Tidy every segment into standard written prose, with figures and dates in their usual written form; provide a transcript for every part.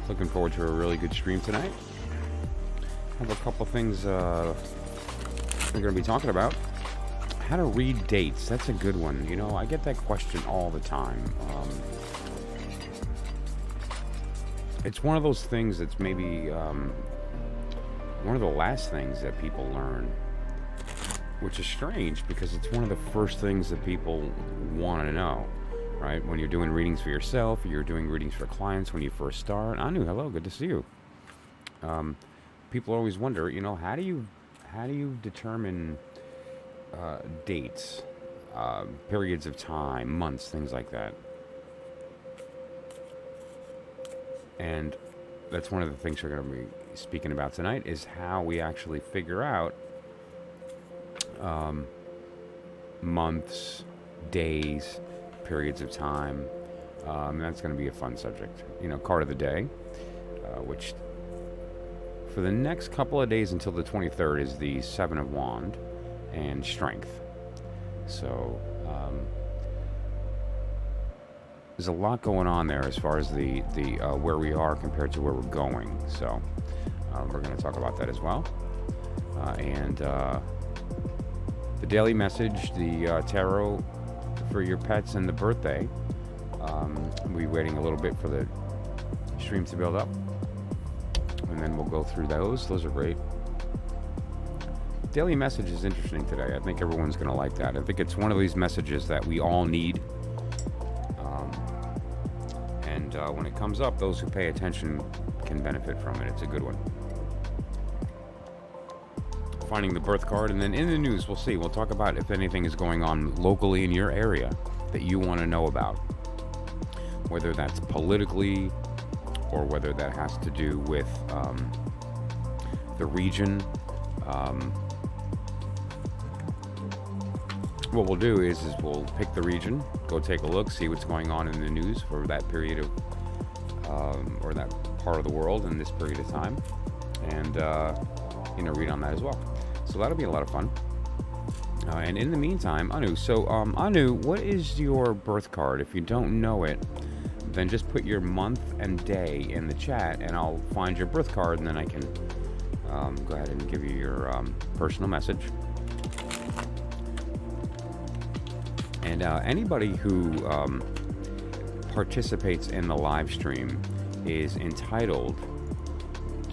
Looking forward to a really good stream tonight. Have a couple things we're going to be talking about. How to read dates. That's a good one. You know, I get that question all the time. It's one of those things that's maybe one of the last things that people learn, which is strange because it's one of the first things that people want to know, right? When you're doing readings for yourself, or you're doing readings for clients when you first start. Anu, hello, good to see you. People always wonder, you know, how do you determine dates, periods of time, months, things like that? And that's one of the things we're going to be speaking about tonight, is how we actually figure out months, days, periods of time. That's going to be a fun subject. You know, card of the day, which for the next couple of days until the 23rd is the Seven of Wands and Strength. So there's a lot going on there as far as the where we are compared to where we're going. So we're going to talk about that as well. And the daily message, the tarot for your pets and the birthday. We'll be waiting a little bit for the stream to build up, and then we'll go through those. Those are great. Daily message is interesting today. I think everyone's going to like that. I think it's one of these messages that we all need. And when it comes up, those who pay attention can benefit from it. It's a good one. Finding the birth card, and then in the news, we'll see. We'll talk about if anything is going on locally in your area that you want to know about, whether that's politically or whether that has to do with the region. What we'll do is we'll pick the region, go take a look, see what's going on in the news for that period of or that part of the world in this period of time, and you know, read on that as well. So that'll be a lot of fun. And in the meantime, Anu, so Anu, what is your birth card? If you don't know it, then just put your month and day in the chat, and I'll find your birth card, and then I can go ahead and give you your personal message. And anybody who participates in the live stream is entitled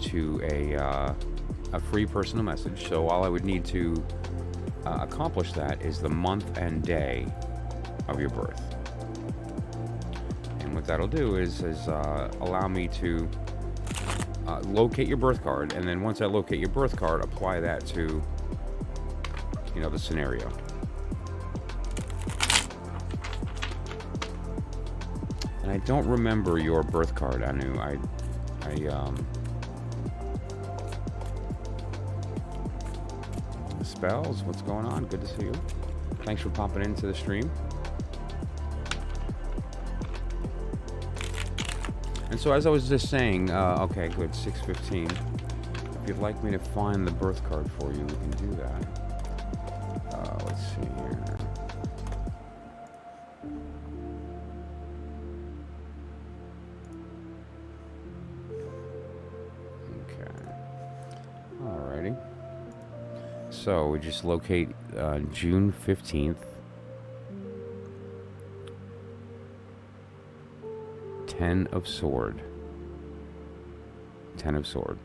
to a free personal message. So all I would need to accomplish that is the month and day of your birth. And what that'll do is allow me to locate your birth card, and then once I locate your birth card, apply that to, you know, the scenario. And I don't remember your birth card, Anu. Spells, what's going on? Good to see you. Thanks for popping into the stream. And so as I was just saying, okay, good, 6:15. If you'd like me to find the birth card for you, we can do that. Let's see here. Okay. Alrighty. So we just locate June 15th. 10 of Sword. 10 of Sword.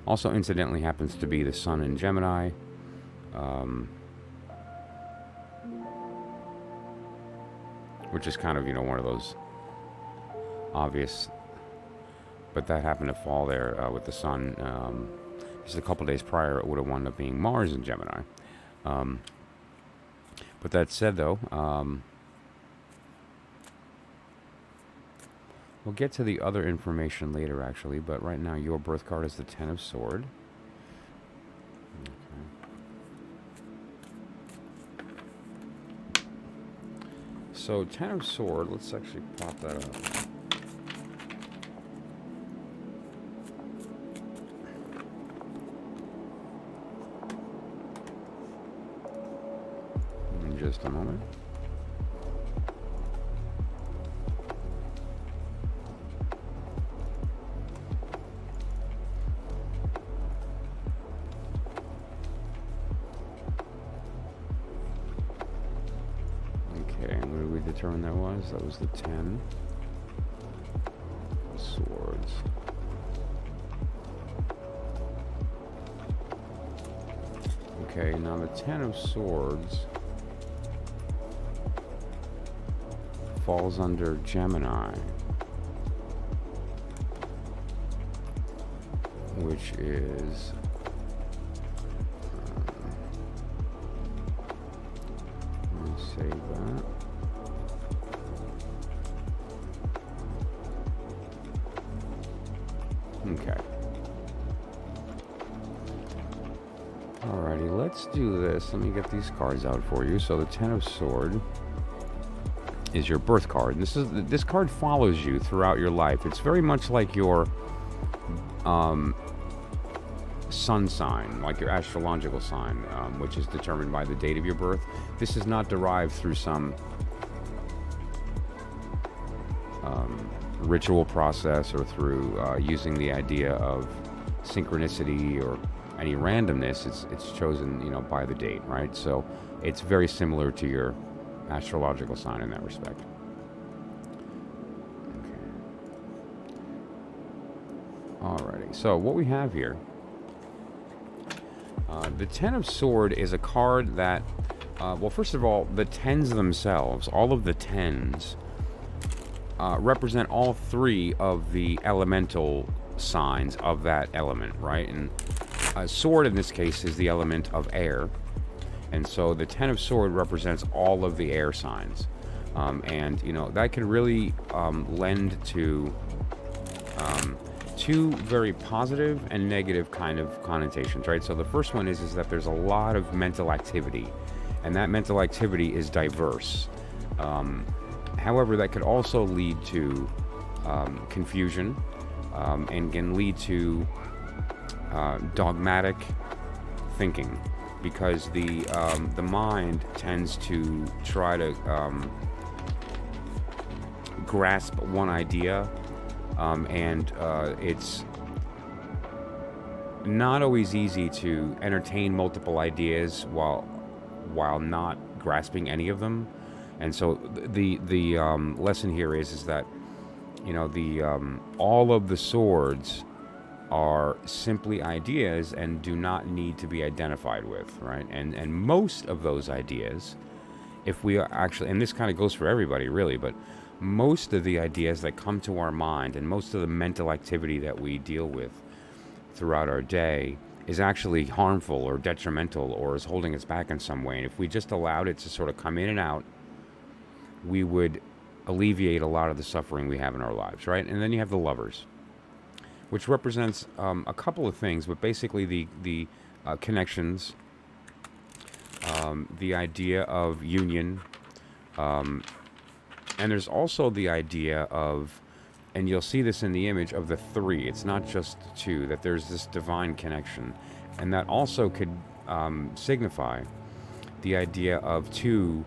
Also, incidentally, happens to be the Sun in Gemini. Which is kind of, you know, one of those obvious. But that happened to fall there with the Sun. Just a couple days prior, it would have wound up being Mars in Gemini. But that said, though, we'll get to the other information later, actually. But right now, your birth card is the 10 of Sword. Okay. So, 10 of Sword, let's actually pop that up. Just a moment. one that was. That was the 10 of swords. Okay, now the 10 of swords falls under Gemini, which is let me save that. Okay. Alrighty, let's do this. Let me get these cards out for you. So the 10 of Sword is your birth card. This card follows you throughout your life. It's very much like your sun sign, like your astrological sign, which is determined by the date of your birth. This is not derived through some ritual process or through using the idea of synchronicity or any randomness. It's chosen, by the date, right? So it's very similar to your astrological sign in that respect. Okay. Alrighty. So what we have here, the 10 of Sword is a card that, well, first of all, the 10s themselves, all of the 10s, represent all three of the elemental signs of that element, right? And sword in this case is the element of air, and so the 10 of Sword represents all of the air signs, and that can really lend to two very positive and negative kind of connotations, right? So the first one is that there's a lot of mental activity, and that mental activity is diverse. However, that could also lead to confusion, and can lead to dogmatic thinking, because the mind tends to try to grasp one idea, and it's not always easy to entertain multiple ideas while not grasping any of them. And so the lesson here is that all of the swords are simply ideas and do not need to be identified with, right? And most of those ideas, if we actually, and this kind of goes for everybody really, but most of the ideas that come to our mind and most of the mental activity that we deal with throughout our day is actually harmful or detrimental or is holding us back in some way. And if we just allowed it to sort of come in and out, we would alleviate a lot of the suffering we have in our lives, right? And then you have the Lovers, which represents a couple of things, but basically the connections, the idea of union, and there's also the idea of, and you'll see this in the image of the 3, it's not just 2, that there's this divine connection, and that also could signify the idea of 2,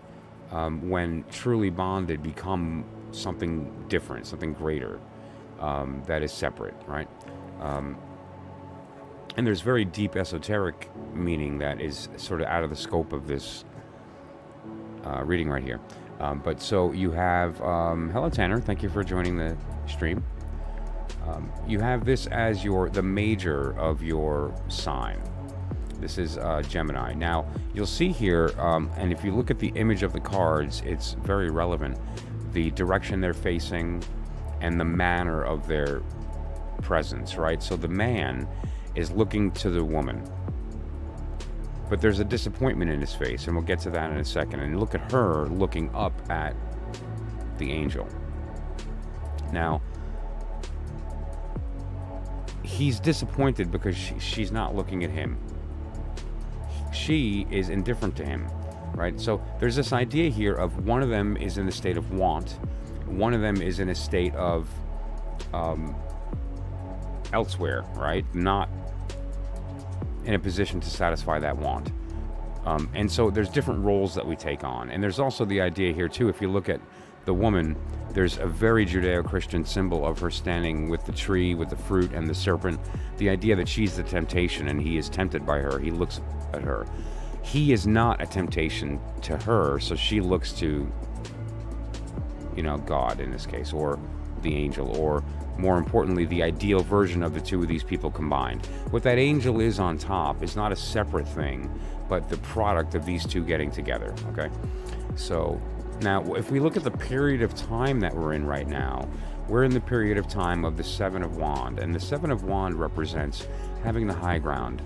when truly bonded, become something different, something greater, that is separate, right? And there's very deep esoteric meaning that is sort of out of the scope of this reading right here. But so you have, hello Tanner, thank you for joining the stream. You have this as the major of your sign. This is Gemini. Now, you'll see here, and if you look at the image of the cards, it's very relevant. The direction they're facing and the manner of their presence, right? So the man is looking to the woman, but there's a disappointment in his face, and we'll get to that in a second. And look at her looking up at the angel. Now, he's disappointed because she's not looking at him. She is indifferent to him, right? So there's this idea here of one of them is in a state of want, one of them is in a state of elsewhere, right? Not in a position to satisfy that want. And so there's different roles that we take on. And there's also the idea here too, if you look at the woman, there's a very Judeo-Christian symbol of her standing with the tree, with the fruit and the serpent. The idea that she's the temptation and he is tempted by her. He looks at her. He is not a temptation to her, so she looks to God in this case, or the angel, or more importantly, the ideal version of the two of these people combined. What that angel is on top is not a separate thing, but the product of these two getting together, okay? So now, if we look at the period of time that we're in right now, we're in the period of time of the Seven of Wands, and the Seven of Wands represents having the high ground,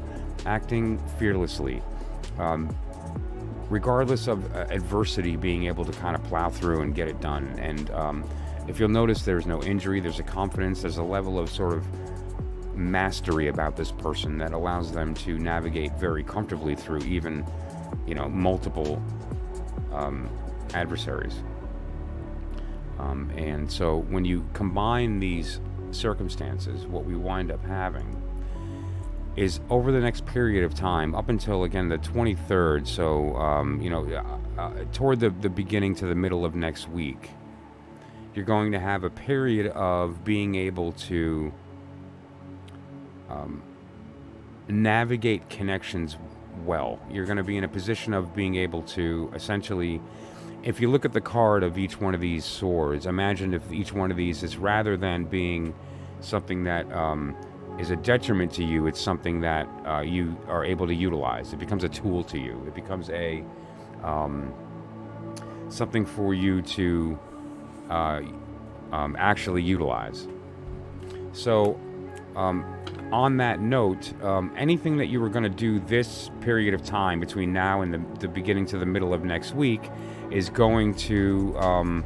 acting fearlessly, regardless of adversity, being able to kind of plow through and get it done. And if you'll notice, there's no injury, there's a confidence, there's a level of sort of mastery about this person that allows them to navigate very comfortably through even, multiple adversaries. And so when you combine these circumstances, what we wind up having is over the next period of time, up until, again, the 23rd, so, toward the beginning to the middle of next week, you're going to have a period of being able to navigate connections well. You're going to be in a position of being able to essentially, if you look at the card of each one of these swords, imagine if each one of these is, rather than being something that is a detriment to you, it's something that you are able to utilize. It becomes a tool to you. It becomes a something for you to actually utilize. So on that note, anything that you were going to do this period of time between now and the beginning to the middle of next week is going to,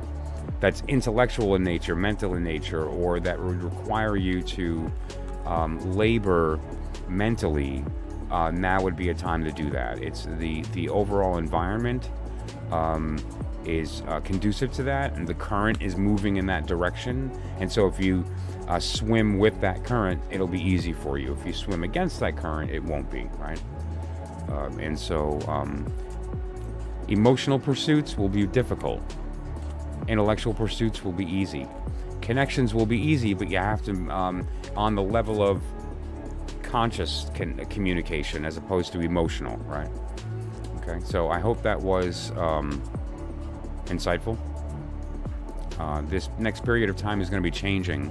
that's intellectual in nature, mental in nature, or that would require you to labor mentally, now would be a time to do that. It's the overall environment is conducive to that, and the current is moving in that direction. And so if you swim with that current, it'll be easy for you. If you swim against that current, it won't be, right? And so emotional pursuits will be difficult. Intellectual pursuits will be easy. Connections will be easy, but you have to, on the level of conscious communication as opposed to emotional, right? Okay, so I hope that was insightful. This next period of time is going to be changing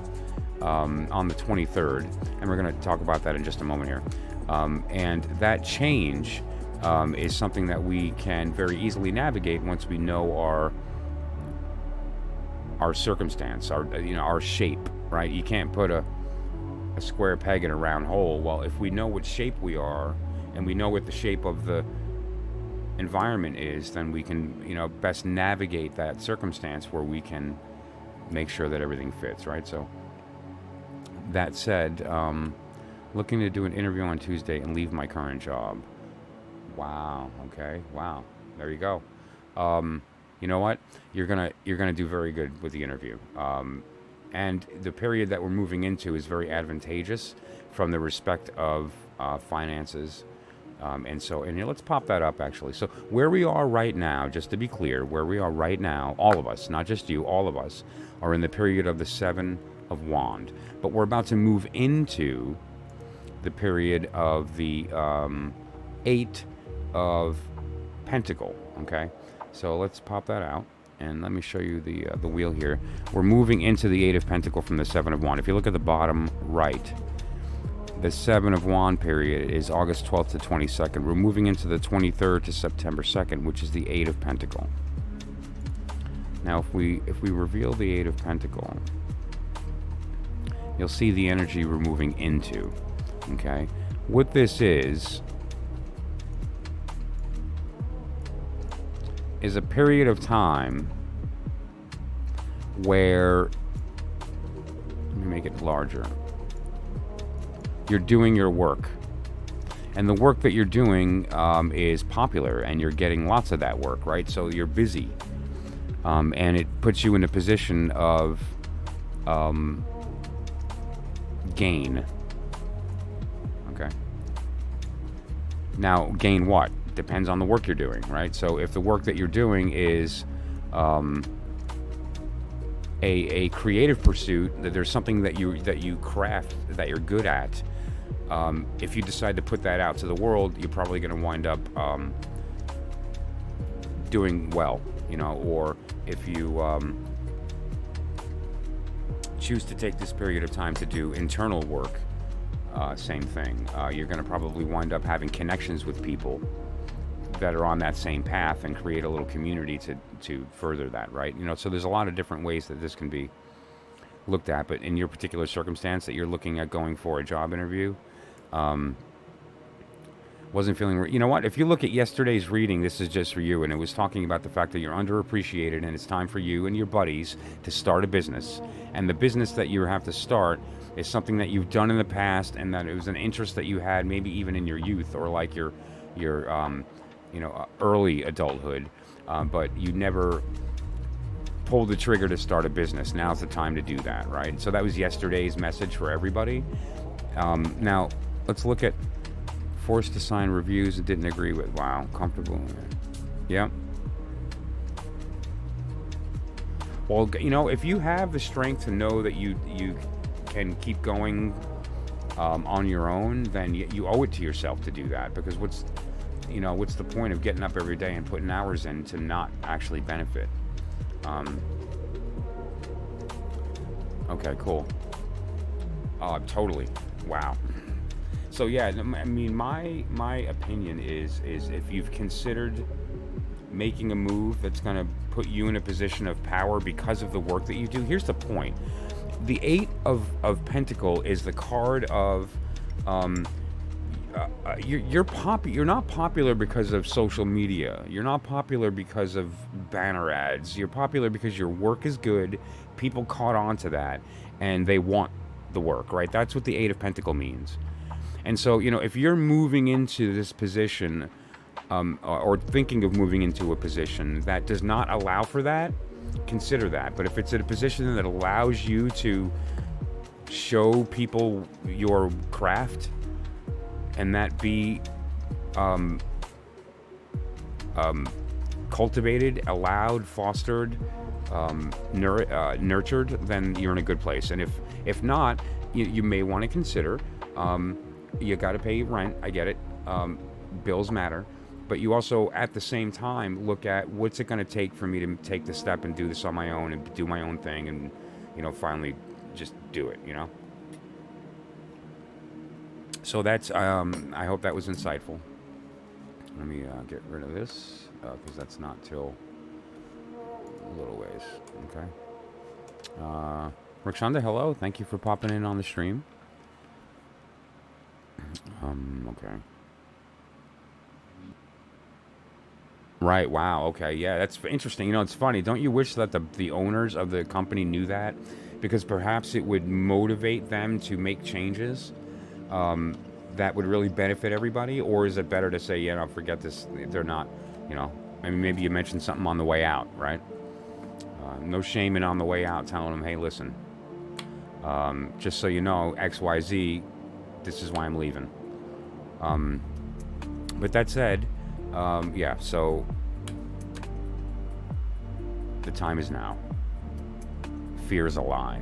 on the 23rd, and we're going to talk about that in just a moment here. And that change is something that we can very easily navigate once we know our circumstance, our shape, right? You can't put a square peg in a round hole. Well, if we know what shape we are, and we know what the shape of the environment is, then we can, best navigate that circumstance where we can make sure that everything fits, right? So that said, looking to do an interview on Tuesday and leave my current job. Wow. Okay. Wow. There you go. You know what? You're gonna do very good with the interview. And the period that we're moving into is very advantageous from the respect of finances. And here, let's pop that up actually. So where we are right now, just to be clear, where we are right now, all of us, not just you, all of us, are in the period of the Seven of Wands. But we're about to move into the period of the Eight of Pentacle, okay? So let's pop that out, and let me show you the wheel here. We're moving into the Eight of Pentacle from the Seven of Wands. If you look at the bottom right, the Seven of Wands period is August 12th to 22nd. We're moving into the 23rd to September 2nd, which is the Eight of Pentacle. Now, if we reveal the Eight of Pentacle, you'll see the energy we're moving into, okay? What this is a period of time where, let me make it larger, you're doing your work, and the work that you're doing is popular, and you're getting lots of that work, right? So you're busy, and it puts you in a position of gain. Okay. Now, gain what? Depends on the work you're doing, right? So if the work that you're doing is a creative pursuit, that there's something that you craft that you're good at, if you decide to put that out to the world, you're probably going to wind up doing well, or if you choose to take this period of time to do internal work, same thing. You're going to probably wind up having connections with people that are on that same path and create a little community to further that, right? You know, so there's a lot of different ways that this can be looked at, but in your particular circumstance that you're looking at going for a job interview, wasn't feeling, you know what, if you look at yesterday's reading, this is just for you, and it was talking about the fact that you're underappreciated and it's time for you and your buddies to start a business. And the business that you have to start is something that you've done in the past, and that it was an interest that you had maybe even in your youth, or like your early adulthood, but you never pulled the trigger to start a business. Now's the time to do that, right? So that was yesterday's message for everybody. Now let's look at forced to sign reviews and didn't agree with. Wow, comfortable. Yeah. Well, you know, if you have the strength to know that you can keep going on your own, then you owe it to yourself to do that. Because what's the point of getting up every day and putting hours in to not actually benefit? Okay, cool. Totally. Wow. So yeah, I mean, my opinion is if you've considered making a move that's going to put you in a position of power because of the work that you do, here's the point. The Eight of Pentacle is the card of you're not popular because of social media. You're not popular because of banner ads. You're popular because your work is good. People caught on to that and they want the work, right? That's what the Eight of Pentacle means. And so, you know, if you're moving into this position, or thinking of moving into a position that does not allow for that, consider that. But if it's in a position that allows you to show people your craft, and that be cultivated, allowed, fostered, nurtured, then you're in a good place. And if not, you may want to consider, you got to pay rent, I get it, bills matter, but you also at the same time look at what's it going to take for me to take the step and do this on my own and do my own thing and, you know, finally just do it, you know. So that's, I hope that was insightful. Let me get rid of this, because that's not till a little ways. Okay. Rakshanda, hello. Thank you for popping in on the stream. Okay. Right, wow, okay, yeah, that's interesting. You know, it's funny. Don't you wish that the owners of the company knew that? Because perhaps it would motivate them to make changes that would really benefit everybody? Or is it better to say, yeah, no, forget this, they're not, you know, I mean, maybe you mentioned something on the way out, right? No shame in on the way out telling them, hey, listen, just so you know, XYZ, this is why I'm leaving. But that said, yeah, so the time is now. Fear is a lie.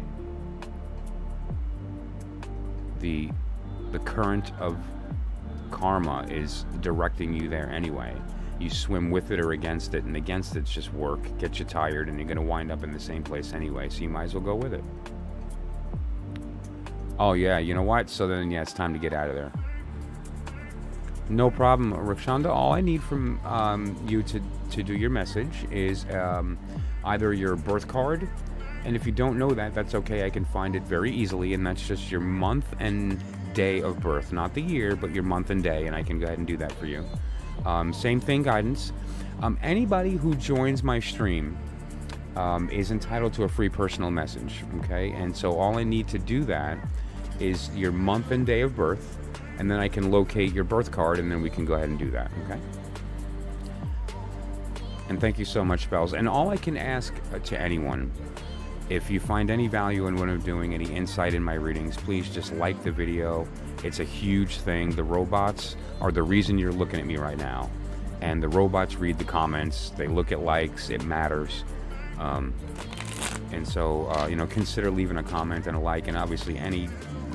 The current of karma is directing you there anyway. You swim with it or against it, and against it's just work, gets you tired, and you're going to wind up in the same place anyway, so you might as well go with it. Oh yeah, you know what? So then, yeah, it's time to get out of there. No problem, Rakshanda. All I need from you to do your message is either your birth card, and if you don't know that, that's okay. I can find it very easily, and that's just your month and day of birth. Not the year, but your month and day, and I can go ahead and do that for you. Same thing, guidance. Anybody who joins my stream is entitled to a free personal message, okay? And so all I need to do that is your month and day of birth, and then I can locate your birth card, and then we can go ahead and do that, okay? And thank you so much, Spells. And all I can ask to anyone, if you find any value in what I'm doing, any insight in my readings, please just like the video. It's a huge thing. The robots are the reason you're looking at me right now. And the robots read the comments. They look at likes. It matters. And so, you know, consider leaving a comment and a like. And obviously, any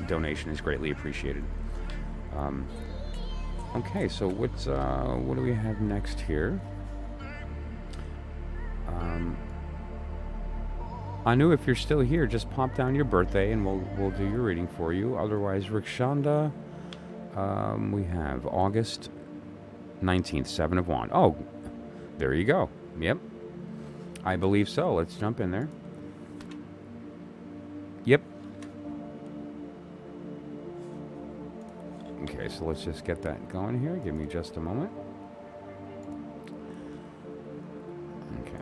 donation is greatly appreciated. Okay, so what do we have next here? Anu, if you're still here, just pop down your birthday and we'll do your reading for you. Otherwise, Rikshanda, we have August 19th, 7 of Wands. Oh, there you go. Yep. I believe so. Let's jump in there. Yep. Okay, so let's just get that going here. Give me just a moment. Okay.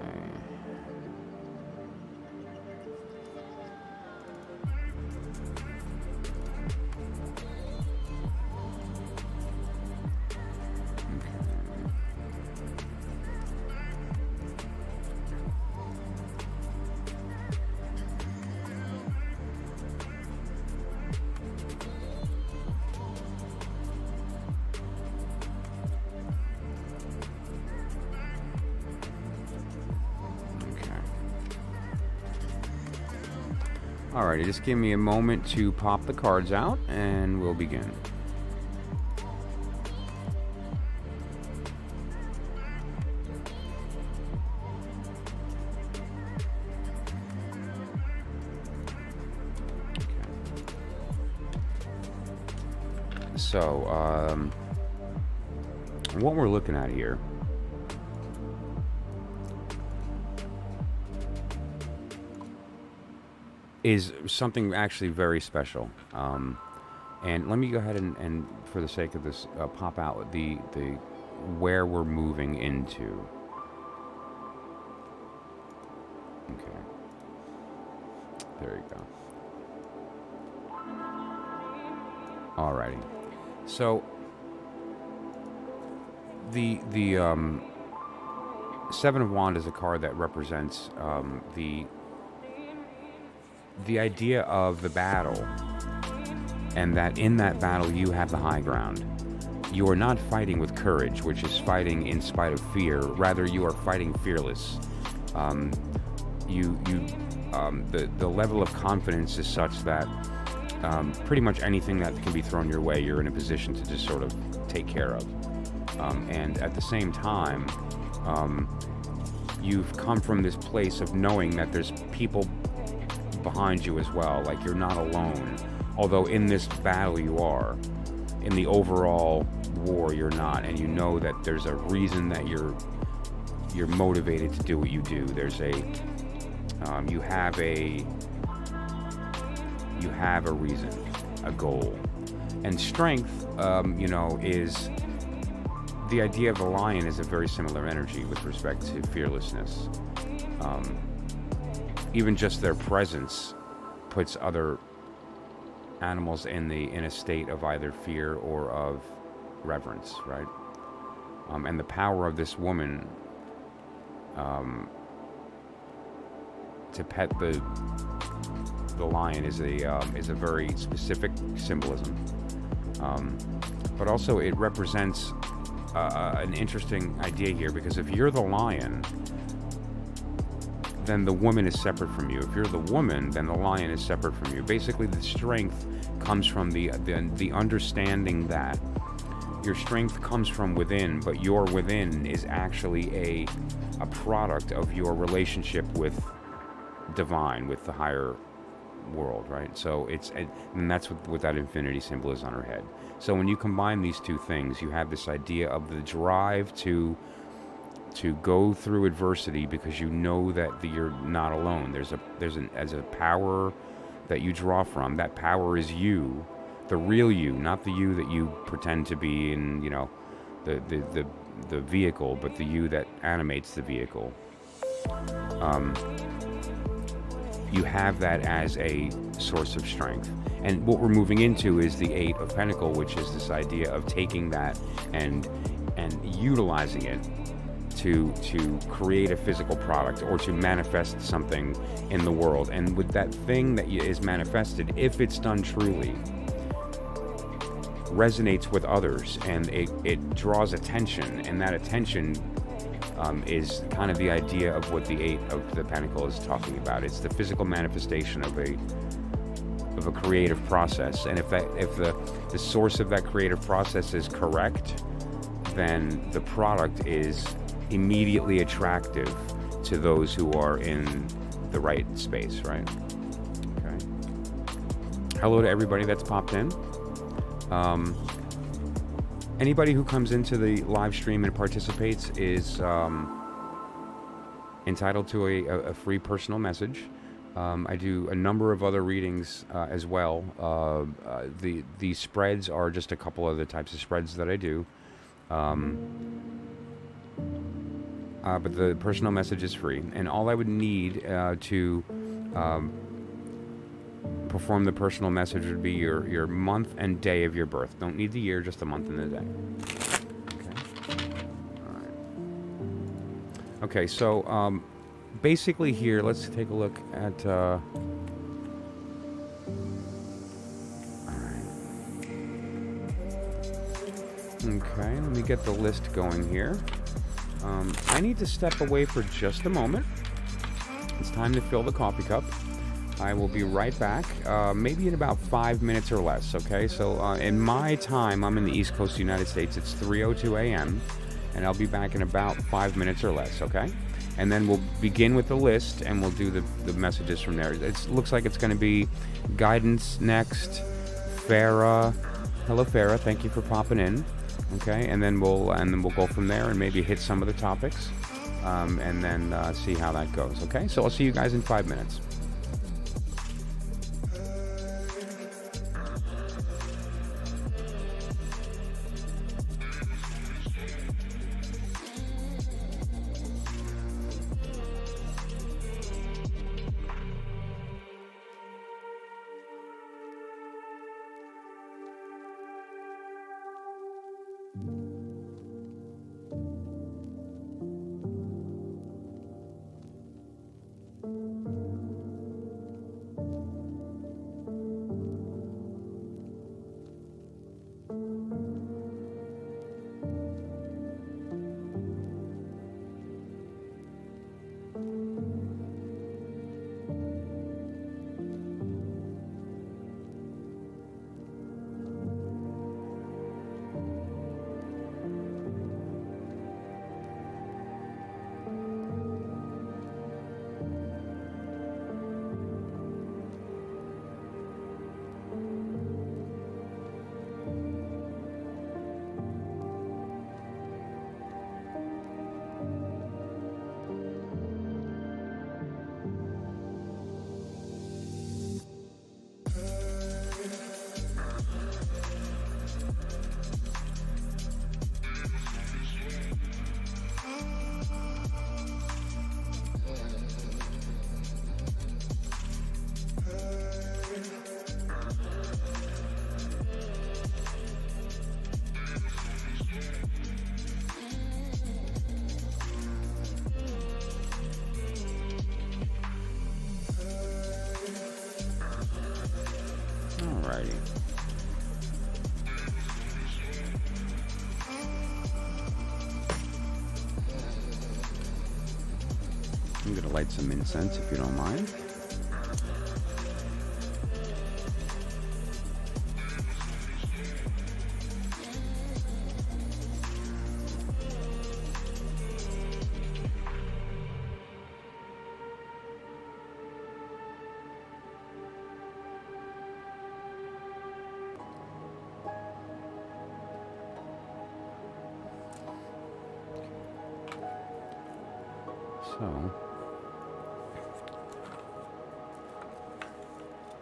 Alrighty, just give me a moment to pop the cards out and we'll begin. So, what we're looking at here is something actually very special. And let me go ahead and for the sake of this, pop out the where we're moving into. Okay. There you go. Alrighty. So the Seven of Wands is a card that represents the idea of the battle, and that in that battle you have the high ground. You are not fighting with courage, which is fighting in spite of fear. Rather, you are fighting fearless. The level of confidence is such that pretty much anything that can be thrown your way, you're in a position to just sort of take care of. And at the same time, you've come from this place of knowing that there's people behind you as well. Like, you're not alone. Although in this battle you are. In the overall war you're not, and you know that there's a reason that you're motivated to do what you do. There's a you have a reason, a goal. And strength, is the idea of the lion is a very similar energy with respect to fearlessness. Even just their presence puts other animals in a state of either fear or of reverence, right? And the power of this woman to pet the lion is a very specific symbolism, but also it represents an interesting idea here, because if you're the lion, then the woman is separate from you. If you're the woman, then the lion is separate from you. Basically, the strength comes from the understanding that your strength comes from within, but your within is actually a product of your relationship with divine, with the higher world, right? So and that's what that infinity symbol is on her head. So when you combine these two things, you have this idea of the drive to go through adversity, because you know that you're not alone. There's a power that you draw from. That power is you, the real you, not the you that you pretend to be in, the vehicle, but the you that animates the vehicle. You have that as a source of strength. And what we're moving into is the Eight of Pentacles, which is this idea of taking that and utilizing it to create a physical product, or to manifest something in the world. And with that thing that is manifested, if it's done truly, resonates with others, and it draws attention, and that attention is kind of the idea of what the Eight of the Pentacles is talking about. It's the physical manifestation of a creative process. And if the source of that creative process is correct, then the product is immediately attractive to those who are in the right space, right? Okay. Hello to everybody that's popped in. Anybody who comes into the live stream and participates is entitled to a free personal message. I do a number of other readings as well. The spreads are just a couple of the types of spreads that I do. But the personal message is free. And all I would need to perform the personal message would be your month and day of your birth. Don't need the year, just the month and the day. Okay. All right. Okay, so basically here, let's take a look at... all right. Okay, let me get the list going here. I need to step away for just a moment. It's time to fill the coffee cup. I will be right back, maybe in about 5 minutes or less, okay? So in my time, I'm in the East Coast of the United States, it's 3:02 a.m., and I'll be back in about 5 minutes or less, okay? And then we'll begin with the list, and we'll do the messages from there. It looks like it's going to be guidance next, Farah. Hello, Farah. Thank you for popping in. Okay, and then we'll go from there and maybe hit some of the topics, and then see how that goes. Okay, so I'll see you guys in 5 minutes. Alrighty. I'm gonna light some incense if you don't mind. So,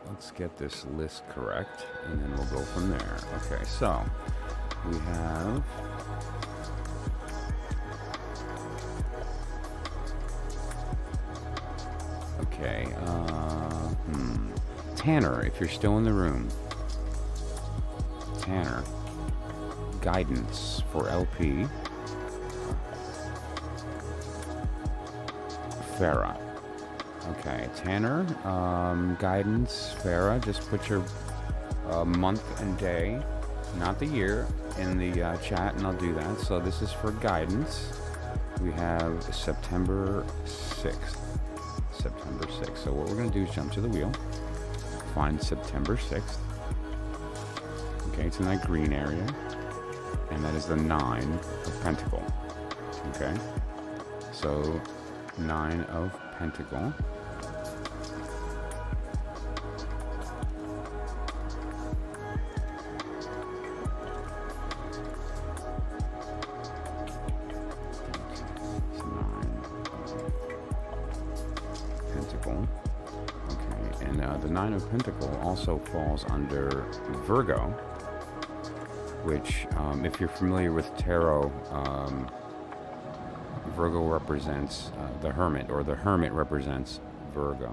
let's get this list correct, and then we'll go from there. Okay, so we have okay, Tanner, if you're still in the room. Tanner, guidance for LP. Farah. Okay, Tanner, guidance, Farah, just put your month and day, not the year, in the chat, and I'll do that. So this is for guidance. We have September 6th. September 6th. So what we're going to do is jump to the wheel, find September 6th. Okay, it's in that green area, and that is the 9 of Pentacle. Okay, so 9 of Pentacle. Nine of Pentacles also falls under Virgo, which, if you're familiar with tarot, Virgo represents the Hermit, or the Hermit represents Virgo.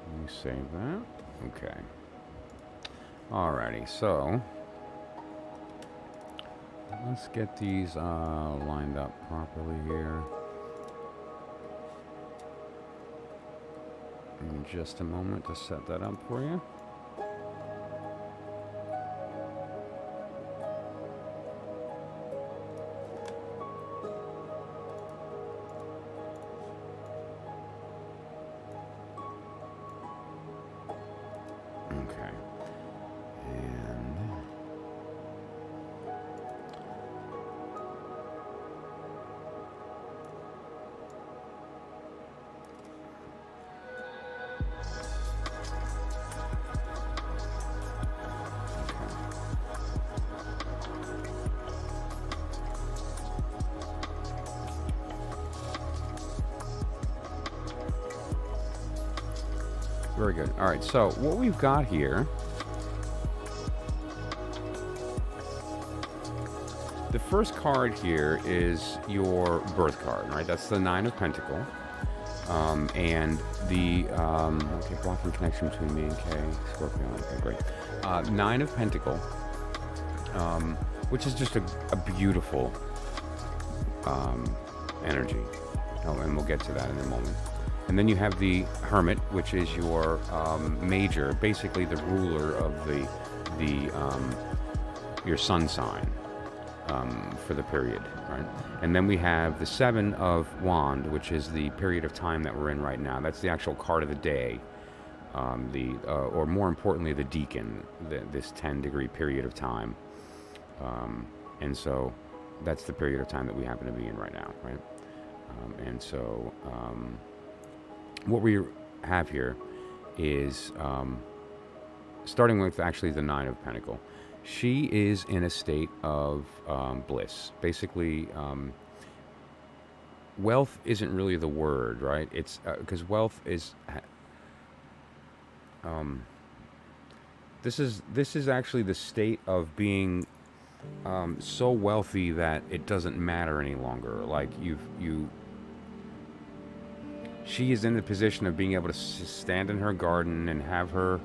Let me save that. Okay. Alrighty, so let's get these lined up properly here. In just a moment to set that up for you. Okay. And very good. All right, so what we've got here, the first card here is your birth card, right? That's the Nine of Pentacles. And the, okay, blocking connection between me and Kay, Scorpio, okay, great. Nine of Pentacles, which is just a beautiful energy. Oh, and we'll get to that in a moment. And then you have the Hermit, which is your major, basically the ruler of your sun sign for the period, right? And then we have the Seven of Wands, which is the period of time that we're in right now. That's the actual card of the day, or more importantly, the Deacon, this 10-degree period of time. And so that's the period of time that we happen to be in right now, right? And so what we have here is, starting with actually the Nine of Pentacles. She is in a state of bliss. Basically, wealth isn't really the word, right? It's because wealth is. This is actually the state of being so wealthy that it doesn't matter any longer. Like she is in the position of being able to stand in her garden and have her,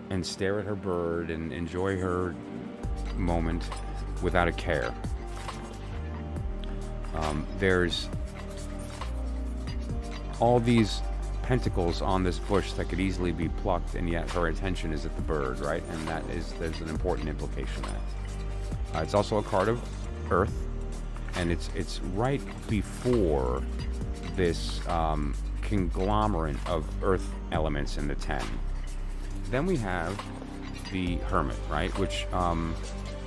and stare at her bird and enjoy her moment without a care. There's all these pentacles on this bush that could easily be plucked, and yet her attention is at the bird, right? And there's an important implication there. It's also a card of Earth, and it's right before this conglomerate of Earth elements in the 10. Then we have the Hermit, right? Which,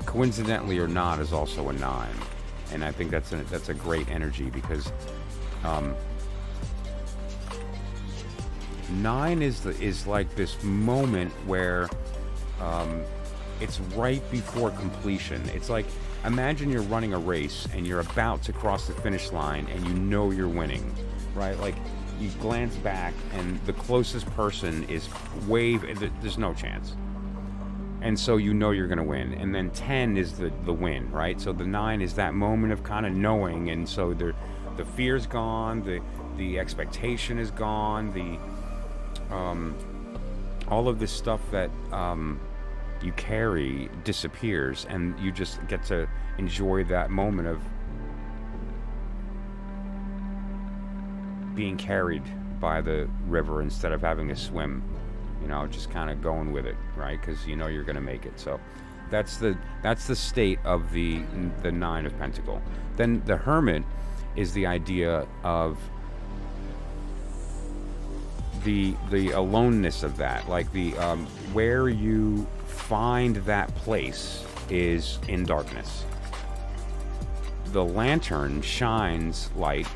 coincidentally or not, is also a 9, and I think that's a great energy because 9 is like this moment where it's right before completion. It's like, imagine you're running a race and you're about to cross the finish line and you know you're winning, right? Like, you glance back and the closest person is there's no chance. And so you know you're going to win. And then 10 is the win, right? So the 9 is that moment of kind of knowing, and so the fear's gone, the expectation is gone, all of this stuff that you carry disappears, and you just get to enjoy that moment of being carried by the river instead of having to swim, just kind of going with it, right? Because you know you're going to make it. So that's the state of the Nine of Pentacles. Then the Hermit is the idea of the aloneness of that, like the where you find that place is in darkness. The lantern shines light,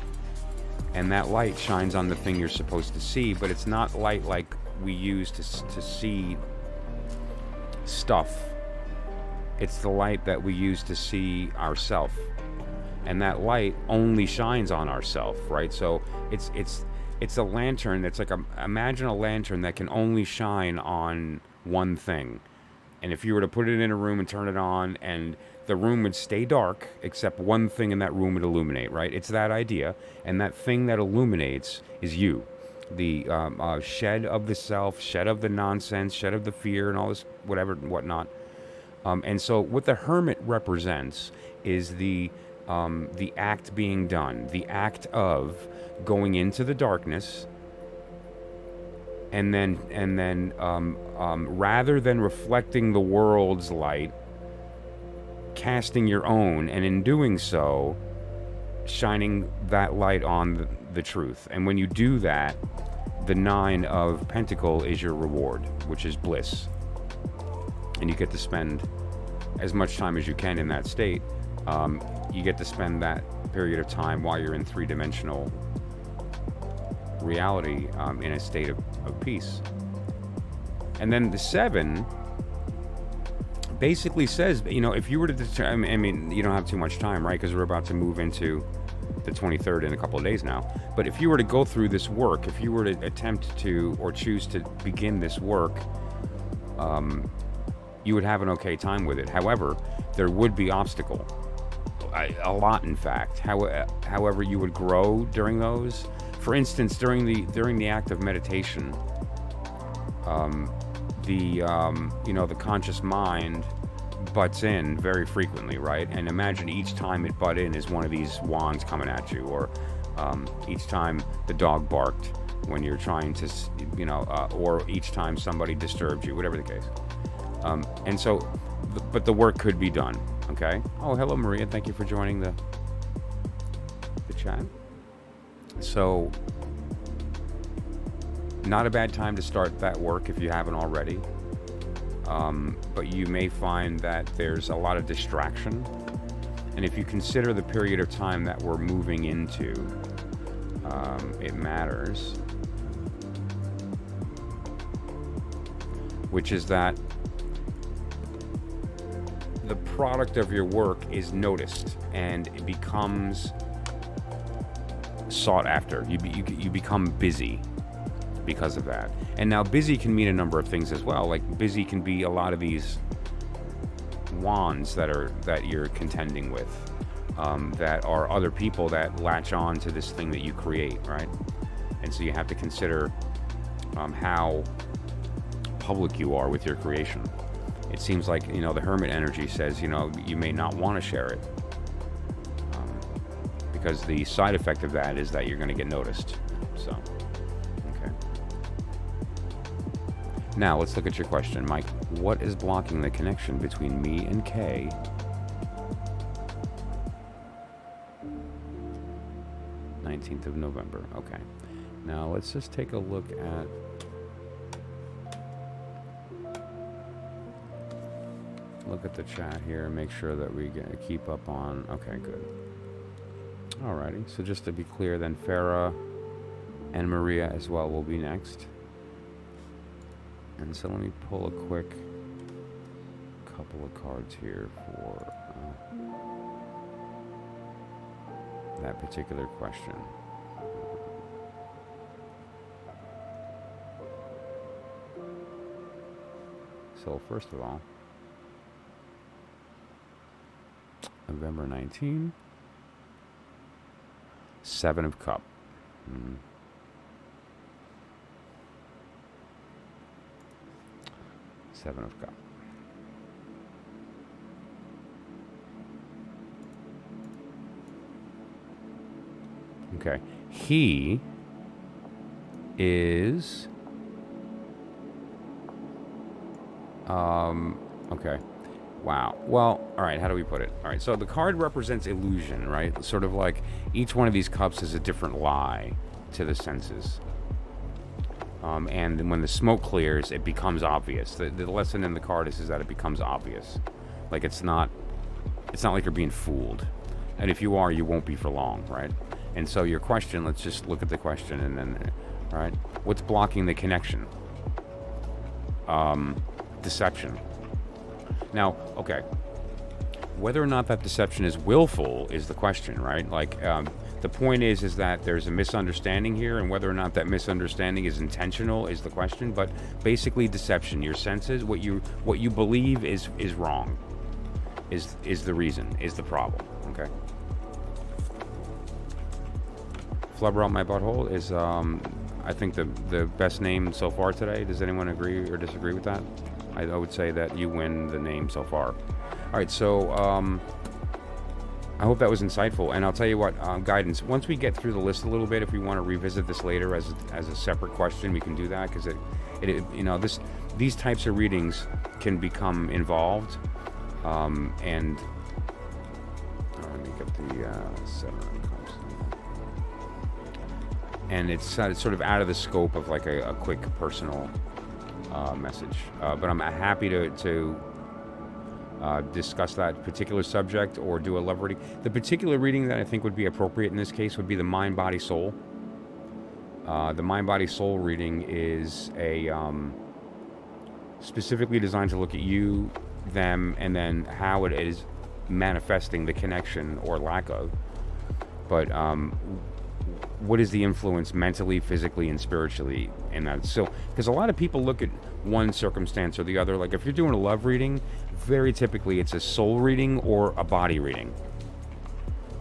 and that light shines on the thing you're supposed to see, but it's not light like we use to see stuff. It's the light that we use to see ourselves. and that light only shines on ourself, right? So it's a lantern that's like imagine a lantern that can only shine on one thing. And if you were to put it in a room and turn it on, and the room would stay dark except one thing in that room would illuminate, right? It's that idea. And that thing that illuminates is you. The shed of the self, shed of the nonsense, shed of the fear and all this whatever and whatnot. And so what the hermit represents is the act being done, the act of going into the darkness, and then rather than reflecting the world's light, casting your own, and in doing so, shining that light on the truth. And when you do that, the 9 of Pentacles is your reward, which is bliss. And you get to spend as much time as you can in that state. You get to spend that period of time while you're in 3-dimensional reality, in a state of peace. And then the 7 basically says, if you were to I mean, you don't have too much time, right? Because we're about to move into the 23rd in a couple of days now. But if you were to go through this work, if you were to attempt to or choose to begin this work, you would have an okay time with it. However, there would be obstacle, a lot in fact. However, you would grow during those. For instance, during the act of meditation, the conscious mind butts in very frequently, right? And imagine each time it butt in is one of these wands coming at you, or each time the dog barked when you're trying to, or each time somebody disturbed you, whatever the case. And so, but the work could be done, okay? Oh, hello, Maria. Thank you for joining the chat. So, not a bad time to start that work if you haven't already. But you may find that there's a lot of distraction. And if you consider the period of time that we're moving into, it matters. Which is that the product of your work is noticed and it becomes sought after. You become busy because of that. And now busy can mean a number of things as well. Like busy can be a lot of these wands that you're contending with, that are other people that latch on to this thing that you create, right? And so you have to consider how public you are with your creation. It seems like, the hermit energy says, you may not want to share it, because the side effect of that is that you're going to get noticed. So, okay. Now let's look at your question, Mike. What is blocking the connection between me and Kay? "19th of November. Okay. Now let's just take a look at the chat here and make sure that we keep up on. Okay, good. Alrighty. So just to be clear, then Farah and Maria as well will be next. And so let me pull a quick couple of cards here for that particular question. So first of all, November 19, 7 of Cups. Seven of Cups. Okay. He is okay. Wow. Well, all right, how do we put it? All right, so the card represents illusion, right? Sort of like each one of these cups is a different lie to the senses. And when the smoke clears, it becomes obvious. The lesson in the card is that it becomes obvious. Like it's not like you're being fooled. And if you are, you won't be for long, right? And so your question, let's just look at the question and then, all right, what's blocking the connection? Deception. Now, okay, Whether or not that deception is willful is the question, right? Like, the point is that there's a misunderstanding here, and whether or not that misunderstanding is intentional is the question. But basically, deception, your senses, what you believe is wrong, is the reason, is the problem. Okay. Flubber out my butthole is, I think, the best name so far today. Does anyone agree or disagree with that? I would say that you win the name so far. All right, so I hope that was insightful, and I'll tell you what, guidance. Once we get through the list a little bit, if we want to revisit this later as a separate question, we can do that, because these types of readings can become involved, and let me get the 7 comes. And it's sort of out of the scope of like a quick personal message, but I'm happy to discuss that particular subject or do a love reading. The particular reading that I think would be appropriate in this case would be the Mind, Body, Soul. The Mind, Body, Soul reading is specifically designed to look at you, them, and then how it is manifesting the connection or lack of. But what is the influence mentally, physically, and spiritually in that? So, because a lot of people look at one circumstance or the other. Like if you're doing a love reading, very typically it's a soul reading or a body reading.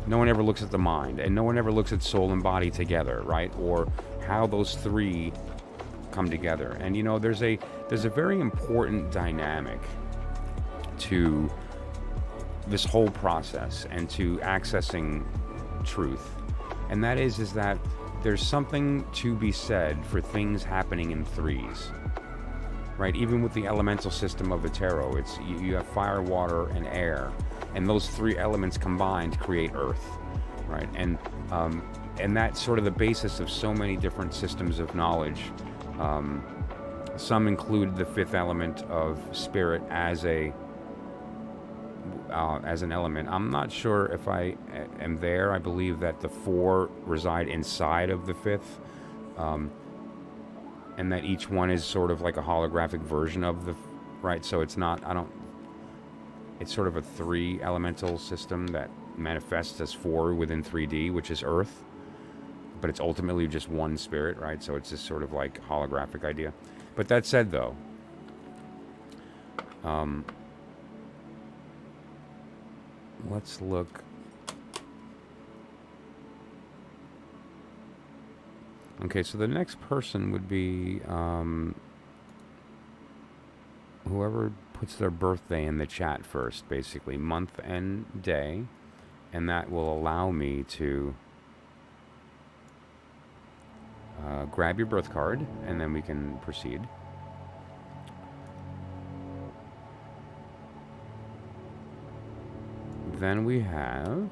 No one ever looks at the mind, and no one ever looks at soul and body together, right? Or how those three come together. And there's a very important dynamic to this whole process and to accessing truth. And that is that there's something to be said for things happening in threes, right? Even with the elemental system of the tarot, it's you have fire, water, and air, and those three elements combined create earth, right? And that's sort of the basis of so many different systems of knowledge. Some include the fifth element of spirit as an element. I'm not sure if I am there. I believe that the four reside inside of the fifth, and that each one is sort of like a holographic version of the, right? So it's not, it's sort of a three elemental system that manifests as four within 3D, which is Earth, but it's ultimately just one spirit, right? So it's this sort of like holographic idea. But that said, though, let's look. Okay, so the next person would be whoever puts their birthday in the chat first, basically, month and day, and that will allow me to grab your birth card, and then we can proceed. Then we have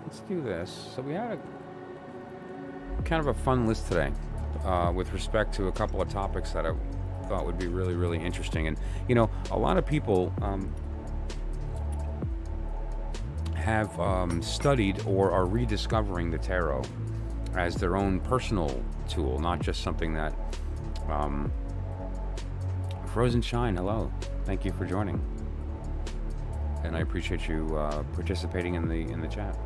let's do this. So we had a kind of a fun list today with respect to a couple of topics that I thought would be really, really interesting. And a lot of people have studied or are rediscovering the tarot as their own personal tool, not just something that Frozen Shine, hello, thank you for joining, and I appreciate you participating in the chat.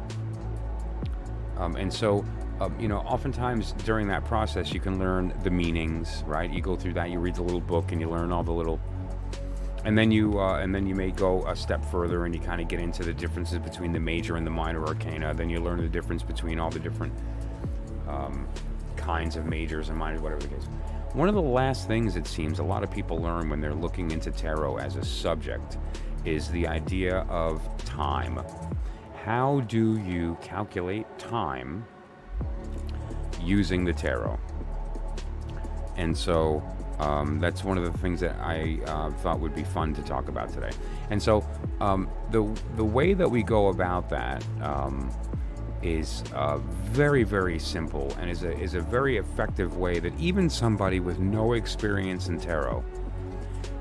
And so oftentimes during that process you can learn the meanings, right? You go through that, you read the little book, and you learn all the little. And then you may go a step further, and you kind of get into the differences between the major and the minor arcana. Then you learn the difference between all the different kinds of majors and minors, whatever the case. One of the last things it seems a lot of people learn when they're looking into tarot as a subject is the idea of time. How do you calculate time using the tarot? And so that's one of the things that I thought would be fun to talk about today. And so the way that we go about that is very, very simple, and is a very effective way that even somebody with no experience in tarot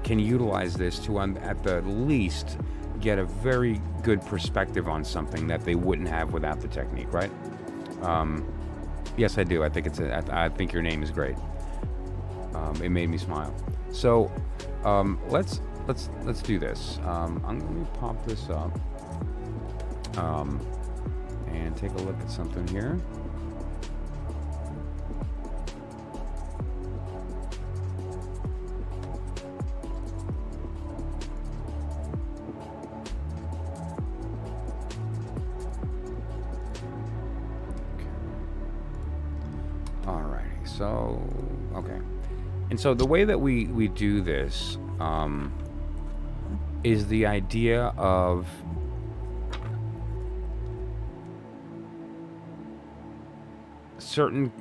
can utilize this to, at the least, get a very good perspective on something that they wouldn't have without the technique, right? Yes, I do. I think I think your name is great. It made me smile. So let's do this. Let me pop this up and take a look at something here. So, okay. And so the way that we do this is the idea of certain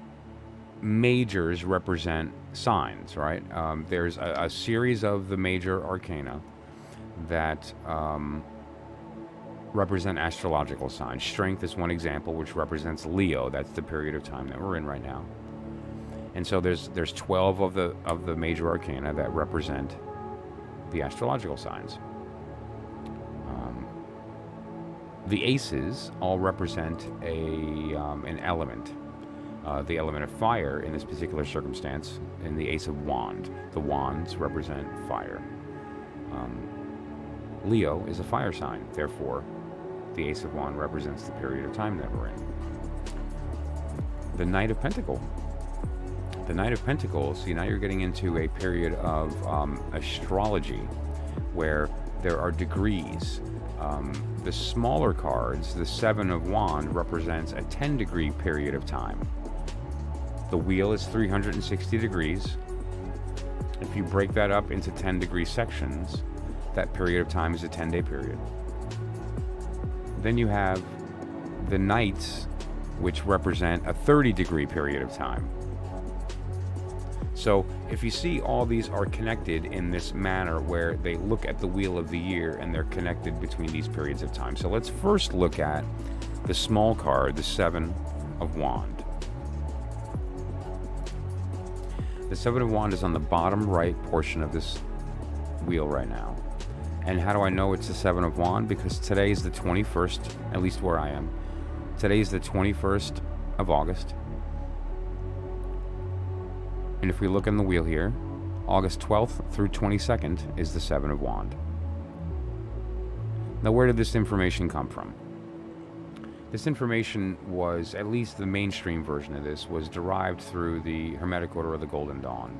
majors represent signs, right? There's a series of the major arcana that represent astrological signs. Strength is one example, which represents Leo. That's the period of time that we're in right now. And so there's 12 of the major arcana that represent the astrological signs. The aces all represent an element, the element of fire in this particular circumstance. In the Ace of Wand, the wands represent fire. Leo is a fire sign, therefore, the Ace of Wand represents the period of time that we're in. The Knight of Pentacles. The Knight of Pentacles, see, now you're getting into a period of astrology where there are degrees. The smaller cards, the Seven of Wands, represents a 10-degree period of time. The wheel is 360 degrees. If you break that up into 10-degree sections, that period of time is a 10-day period. Then you have the Knights, which represent a 30-degree period of time. So if you see, all these are connected in this manner where they look at the wheel of the year and they're connected between these periods of time. So let's first look at the small card, the Seven of Wands. The Seven of Wands is on the bottom right portion of this wheel right now. And how do I know it's the Seven of Wands? Because today is the 21st, at least where I am. Today is the 21st of August. And if we look in the wheel here, August 12th through 22nd is the Seven of Wands. Now, where did this information come from? This information was, at least the mainstream version of this, was derived through the Hermetic Order of the Golden Dawn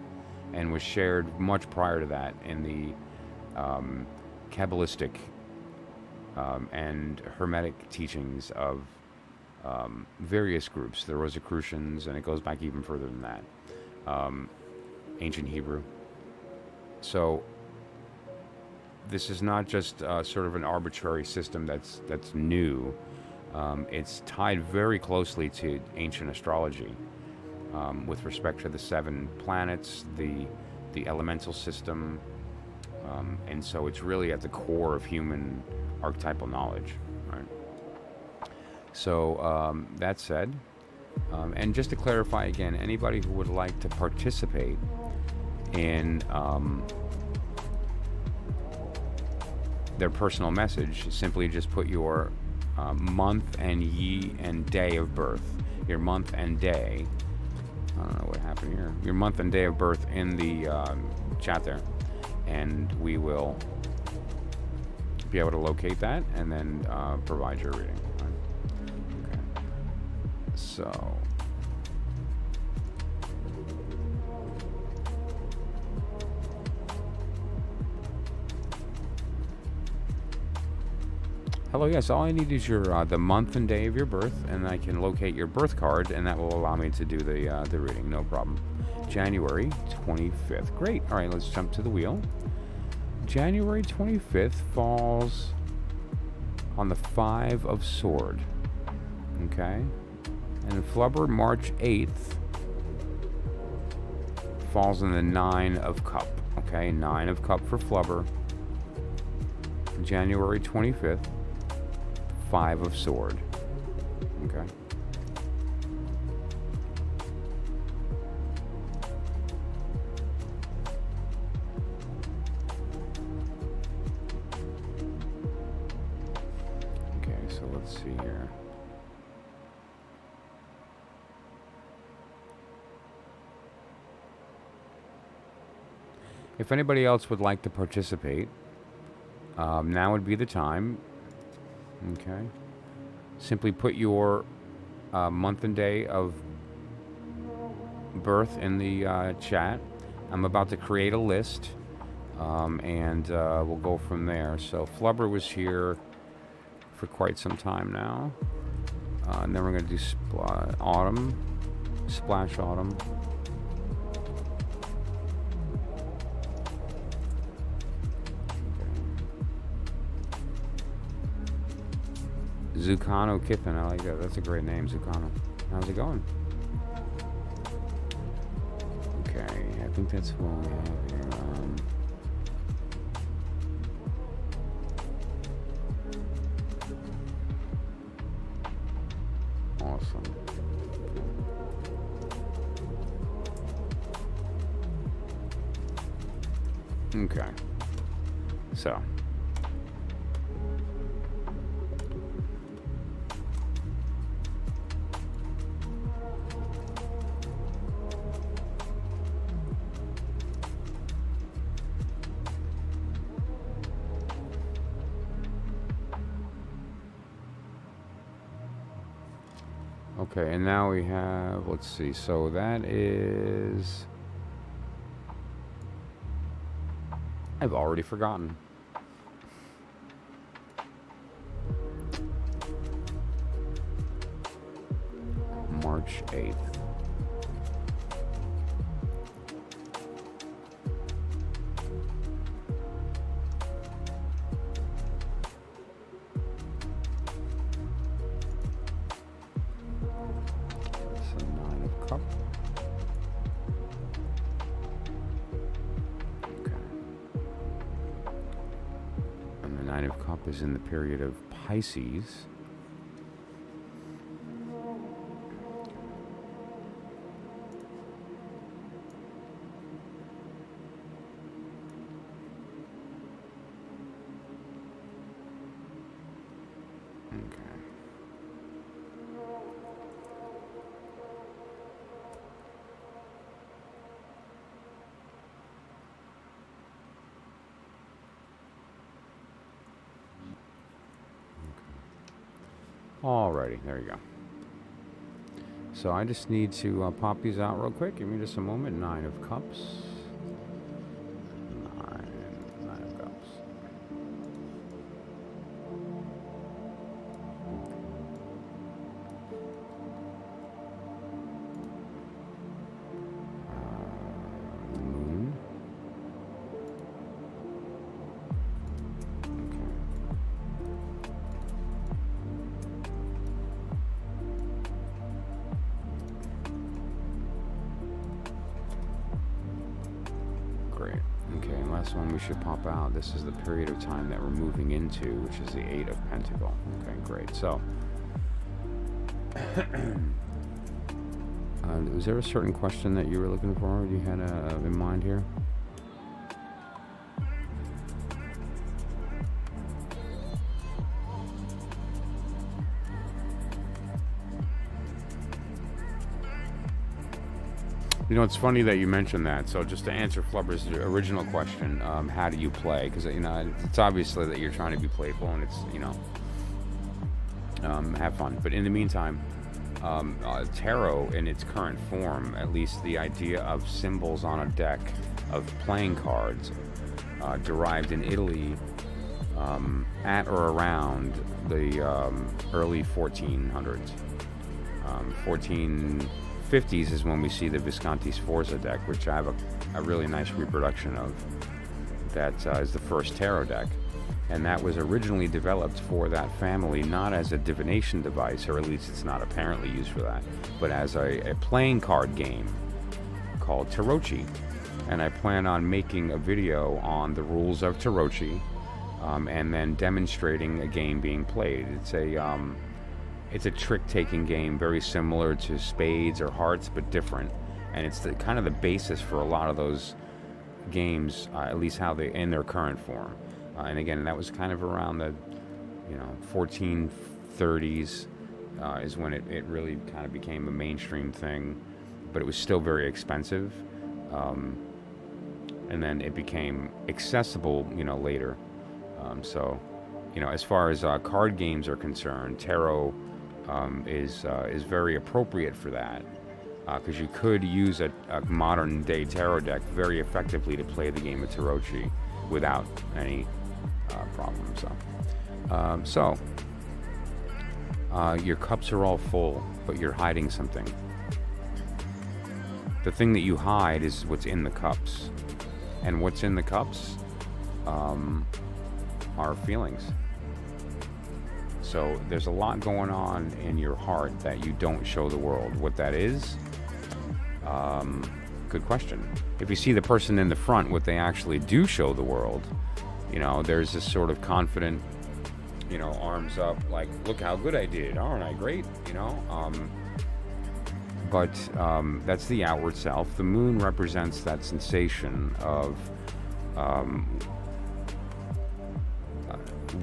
and was shared much prior to that in the Kabbalistic and Hermetic teachings of various groups, the Rosicrucians, and it goes back even further than that. Ancient Hebrew. So this is not just sort of an arbitrary system that's new. It's tied very closely to ancient astrology with respect to the 7 planets, the elemental system, and so it's really at the core of human archetypal knowledge. Right? So that said, and just to clarify again, anybody who would like to participate in their personal message, simply just put your month and day of birth, your month and day, I don't know what happened here, your month and day of birth in the chat there, and we will be able to locate that and then provide your reading. Okay. So hello, yes, all I need is your the month and day of your birth, and I can locate your birth card, and that will allow me to do the reading, no problem. January 25th. Great. All right, let's jump to the wheel. January 25th falls on the 5 of Sword. Okay. And Flubber, March 8th, falls on the 9 of Cup. Okay, 9 of Cup for Flubber. January 25th. 5 of Sword. Okay. let's see here. If anybody else would like to participate, now would be the time. Okay. Simply put your month and day of birth in the chat. I'm about to create a list, and we'll go from there. So Flubber was here for quite some time now. And then we're going to do Autumn, Splash Autumn. Zucano Kiffin, I like that. That's a great name, Zucano. How's it going? Okay, I think that's what we have here. Awesome. Okay. So. Okay, and now we have, let's see, so that is, I've already forgotten. March 8th. Is in the period of Pisces. Alrighty, there you go. So I just need to pop these out real quick. Give me just a moment. 9 of Cups. Nine of Cups. Moon. One we should pop out. This is the period of time that we're moving into, which is the 8 of Pentacle. Okay, great. So, was there a certain question that you were looking for, or you had in mind here? You know, it's funny that you mentioned that. So just to answer Flubber's original question, how do you play? Because, you know, it's obviously that you're trying to be playful and it's, you know, have fun. But in the meantime, tarot in its current form, at least the idea of symbols on a deck of playing cards, derived in Italy at or around the early 1400s. 1450s is when we see the Visconti Sforza deck, which I have a really nice reproduction of. That is the first tarot deck, and that was originally developed for that family, not as a divination device, or at least it's not apparently used for that, but as a playing card game called Tarocchi. And I plan on making a video on the rules of Tarocchi, and then demonstrating a game being played. It's a trick-taking game, very similar to spades or hearts, but different. And it's kind of the basis for a lot of those games, at least how they in their current form. And again, that was kind of around the 1450s, 30s is when it really kind of became a mainstream thing, but it was still very expensive. And then it became accessible, later. So, as far as card games are concerned, tarot is very appropriate for that, because you could use a modern day tarot deck very effectively to play the game of Tarot without any problem. So your cups are all full, but you're hiding something. The thing that you hide is what's in the cups. And what's in the cups are feelings. So there's a lot going on in your heart that you don't show the world. What that is, good question. If you see the person in the front, what they actually do show the world, there's this sort of confident, arms up, like, look how good I did, aren't I great, But that's the outward self. The moon represents that sensation of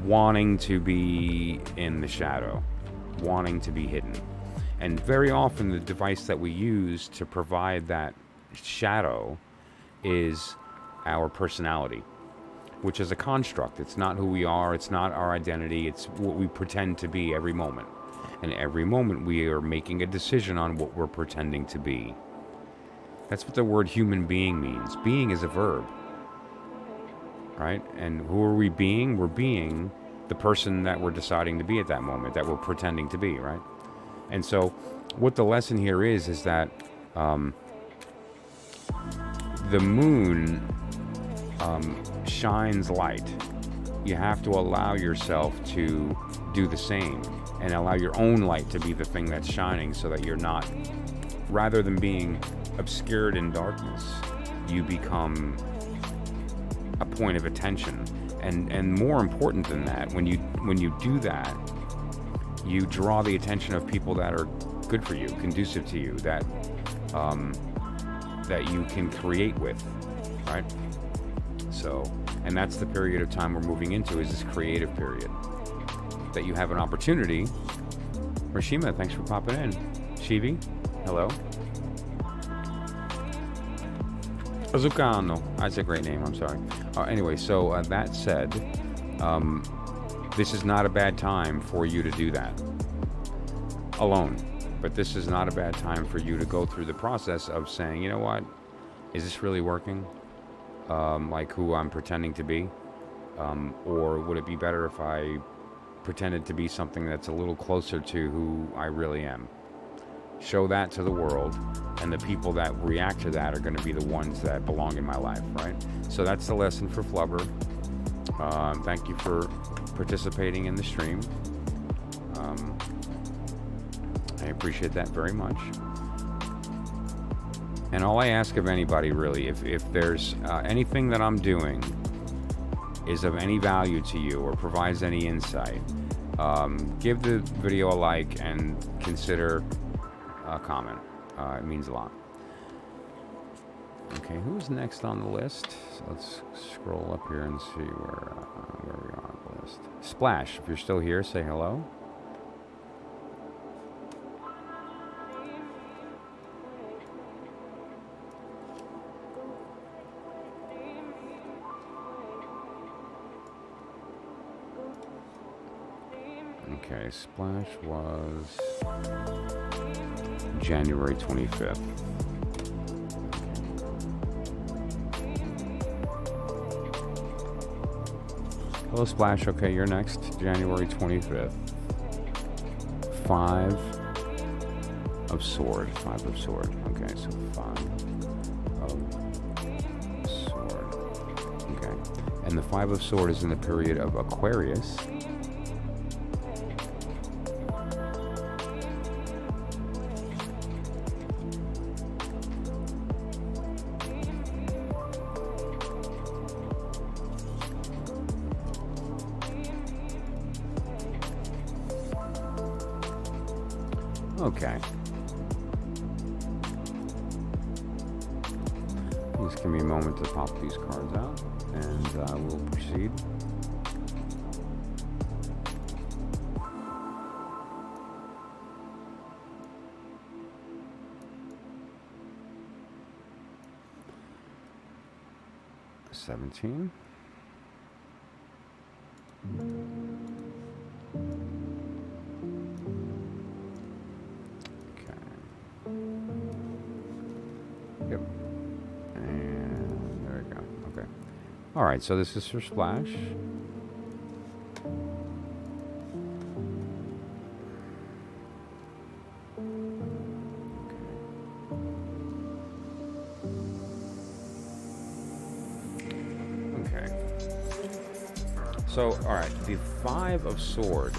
wanting to be in the shadow, wanting to be hidden. And very often the device that we use to provide that shadow is our personality, which is a construct. It's not who we are. It's not our identity. It's what we pretend to be every moment. And every moment we are making a decision on what we're pretending to be. That's what the word human being means. Being is a verb, right? And who are we being? We're being the person that we're deciding to be at that moment, that we're pretending to be, right? And so what the lesson here is that the moon shines light. You have to allow yourself to do the same and allow your own light to be the thing that's shining, so that you're not, rather than being obscured in darkness, you become a point of attention. And more important than that, when you do that, you draw the attention of people that are good for you, conducive to you, that you can create with, right? So, and that's the period of time we're moving into, is this creative period, that you have an opportunity. Rashima, thanks for popping in. Shivi, hello. Azucano, that's a great name, I'm sorry. Anyway, so that said, this is not a bad time for you to do that alone. But this is not a bad time for you to go through the process of saying, you know what, is this really working? Like who I'm pretending to be? Or would it be better if I pretended to be something that's a little closer to who I really am? Show that to the world, and the people that react to that are going to be the ones that belong in my life, right? So that's the lesson for Flubber. Thank you for participating in the stream. I appreciate that very much. And all I ask of anybody, really, if there's anything that I'm doing is of any value to you or provides any insight, give the video a like and consider a comment. It means a lot. Okay, who's next on the list? So let's scroll up here and see where we are on the list. Splash, if you're still here, say hello. Okay, Splash was January 25th. Hello, Splash. Okay, you're next. January 25th. 5 of Sword. 5 of Sword. Okay, so 5 of Sword. Okay. And the 5 of Sword is in the period of Aquarius. Okay. Just give me a moment to pop these cards out, and we'll proceed. 17. Okay. Yep. And there we go. Okay. All right, so this is for splash. Okay. So, all right, the Five of Sword.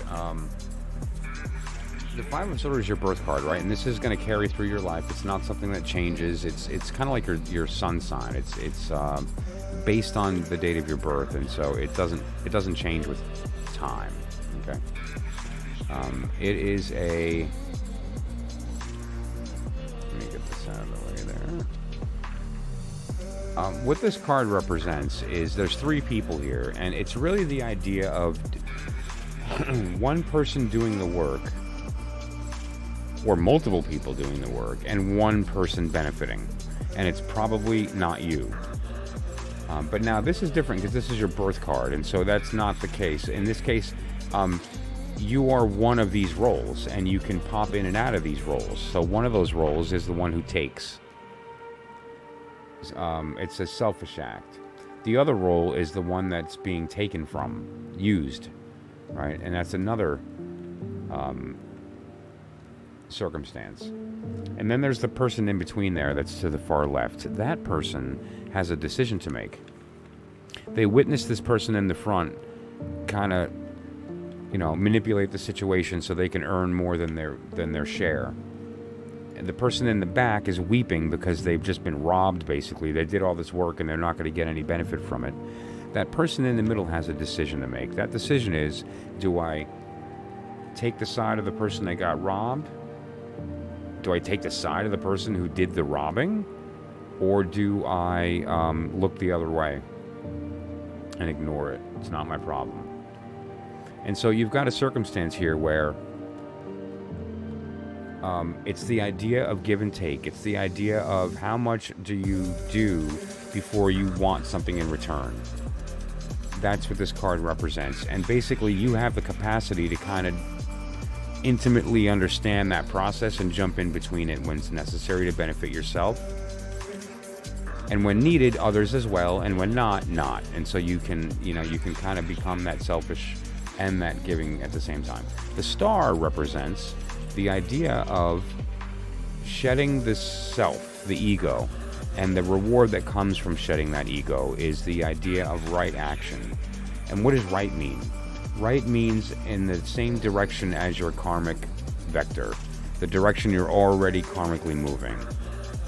The Five of Sword is your birth card, right? And this is going to carry through your life. It's not something that changes. It's kind of like your sun sign. It's based on the date of your birth, and so it doesn't change with time. Okay. It is a. Let me get this out of the way there. What this card represents is there's three people here, and it's really the idea of one person doing the work, or multiple people doing the work, and one person benefiting. And it's probably not you. But now this is different because this is your birth card, and so that's not the case. In this case, you are one of these roles, and you can pop in and out of these roles. So one of those roles is the one who takes. It's a selfish act. The other role is the one that's being taken from, used, right? And that's another circumstance. And then there's the person in between there that's to the far left. That person has a decision to make. They witness this person in the front kind of, manipulate the situation so they can earn more than their share. And the person in the back is weeping because they've just been robbed, basically. They did all this work and they're not going to get any benefit from it. That person in the middle has a decision to make. That decision is, do I take the side of the person that got robbed? Do I take the side of the person who did the robbing? Or do I look the other way and ignore it? It's not my problem. And so you've got a circumstance here where it's the idea of give and take. It's the idea of how much do you do before you want something in return. That's what this card represents. And basically you have the capacity to kind of intimately understand that process and jump in between it when it's necessary to benefit yourself. And when needed, others as well, and when not. And so you can kind of become that selfish and that giving at the same time. The star represents the idea of shedding the self, the ego, and the reward that comes from shedding that ego is the idea of right action. And what does right mean? Right means in the same direction as your karmic vector, the direction you're already karmically moving.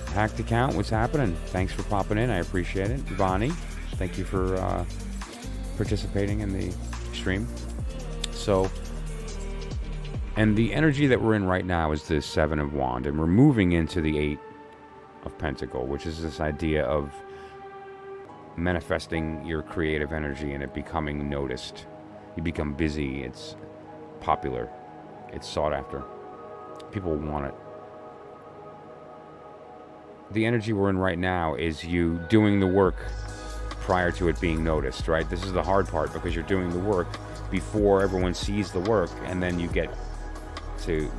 Hacked account, what's happening? Thanks for popping in, I appreciate it. Vani, thank you for participating in the stream. So, and the energy that we're in right now is the Seven of Wands, and we're moving into the Eight of Pentacle, which is this idea of manifesting your creative energy and it becoming noticed. You become busy, it's popular, it's sought after. People want it. The energy we're in right now is you doing the work prior to it being noticed, right? This is the hard part because you're doing the work before everyone sees the work, and then you get to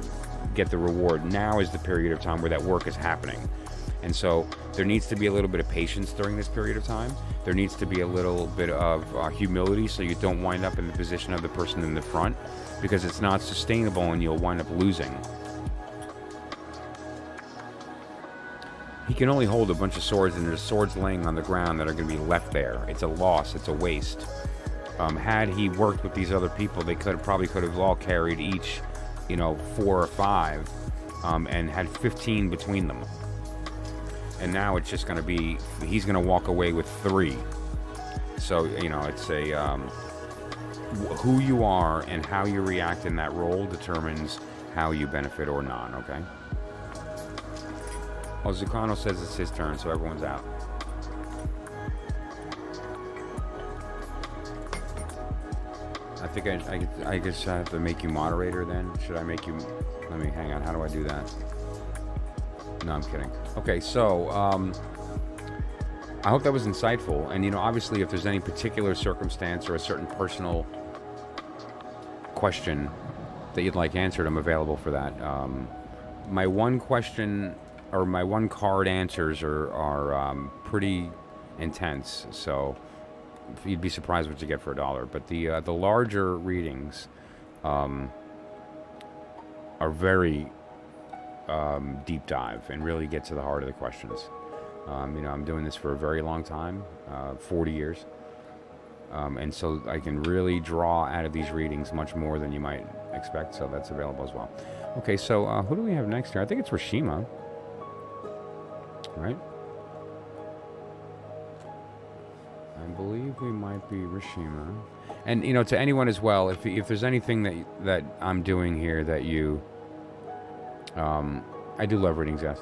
get the reward. Now is the period of time where that work is happening. And so there needs to be a little bit of patience during this period of time. There needs to be a little bit of humility so you don't wind up in the position of the person in the front, because it's not sustainable and you'll wind up losing. He can only hold a bunch of swords, and there's swords laying on the ground that are going to be left there. It's a loss. It's a waste. Had he worked with these other people, they could have all carried each, 4 or 5, and had 15 between them. And now it's just going to be, he's going to walk away with 3. So, it's a, who you are and how you react in that role determines how you benefit or not, okay? Well, Zucano says it's his turn, so everyone's out. I think I guess I have to make you moderator then. Should I make you, let me, hang on, how do I do that? No, I'm kidding. Okay, so, I hope that was insightful. And, obviously, if there's any particular circumstance or a certain personal question that you'd like answered, I'm available for that. My one question or my one card answers are pretty intense, so you'd be surprised what you get for $1. But the larger readings are very deep dive and really get to the heart of the questions. I'm doing this for a very long time, 40 years. And so I can really draw out of these readings much more than you might expect, so that's available as well. Okay, so who do we have next here? I think it's Rashima, right? I believe we might be Rashima. And, to anyone as well, if there's anything that I'm doing here that you... I do love readings, yes.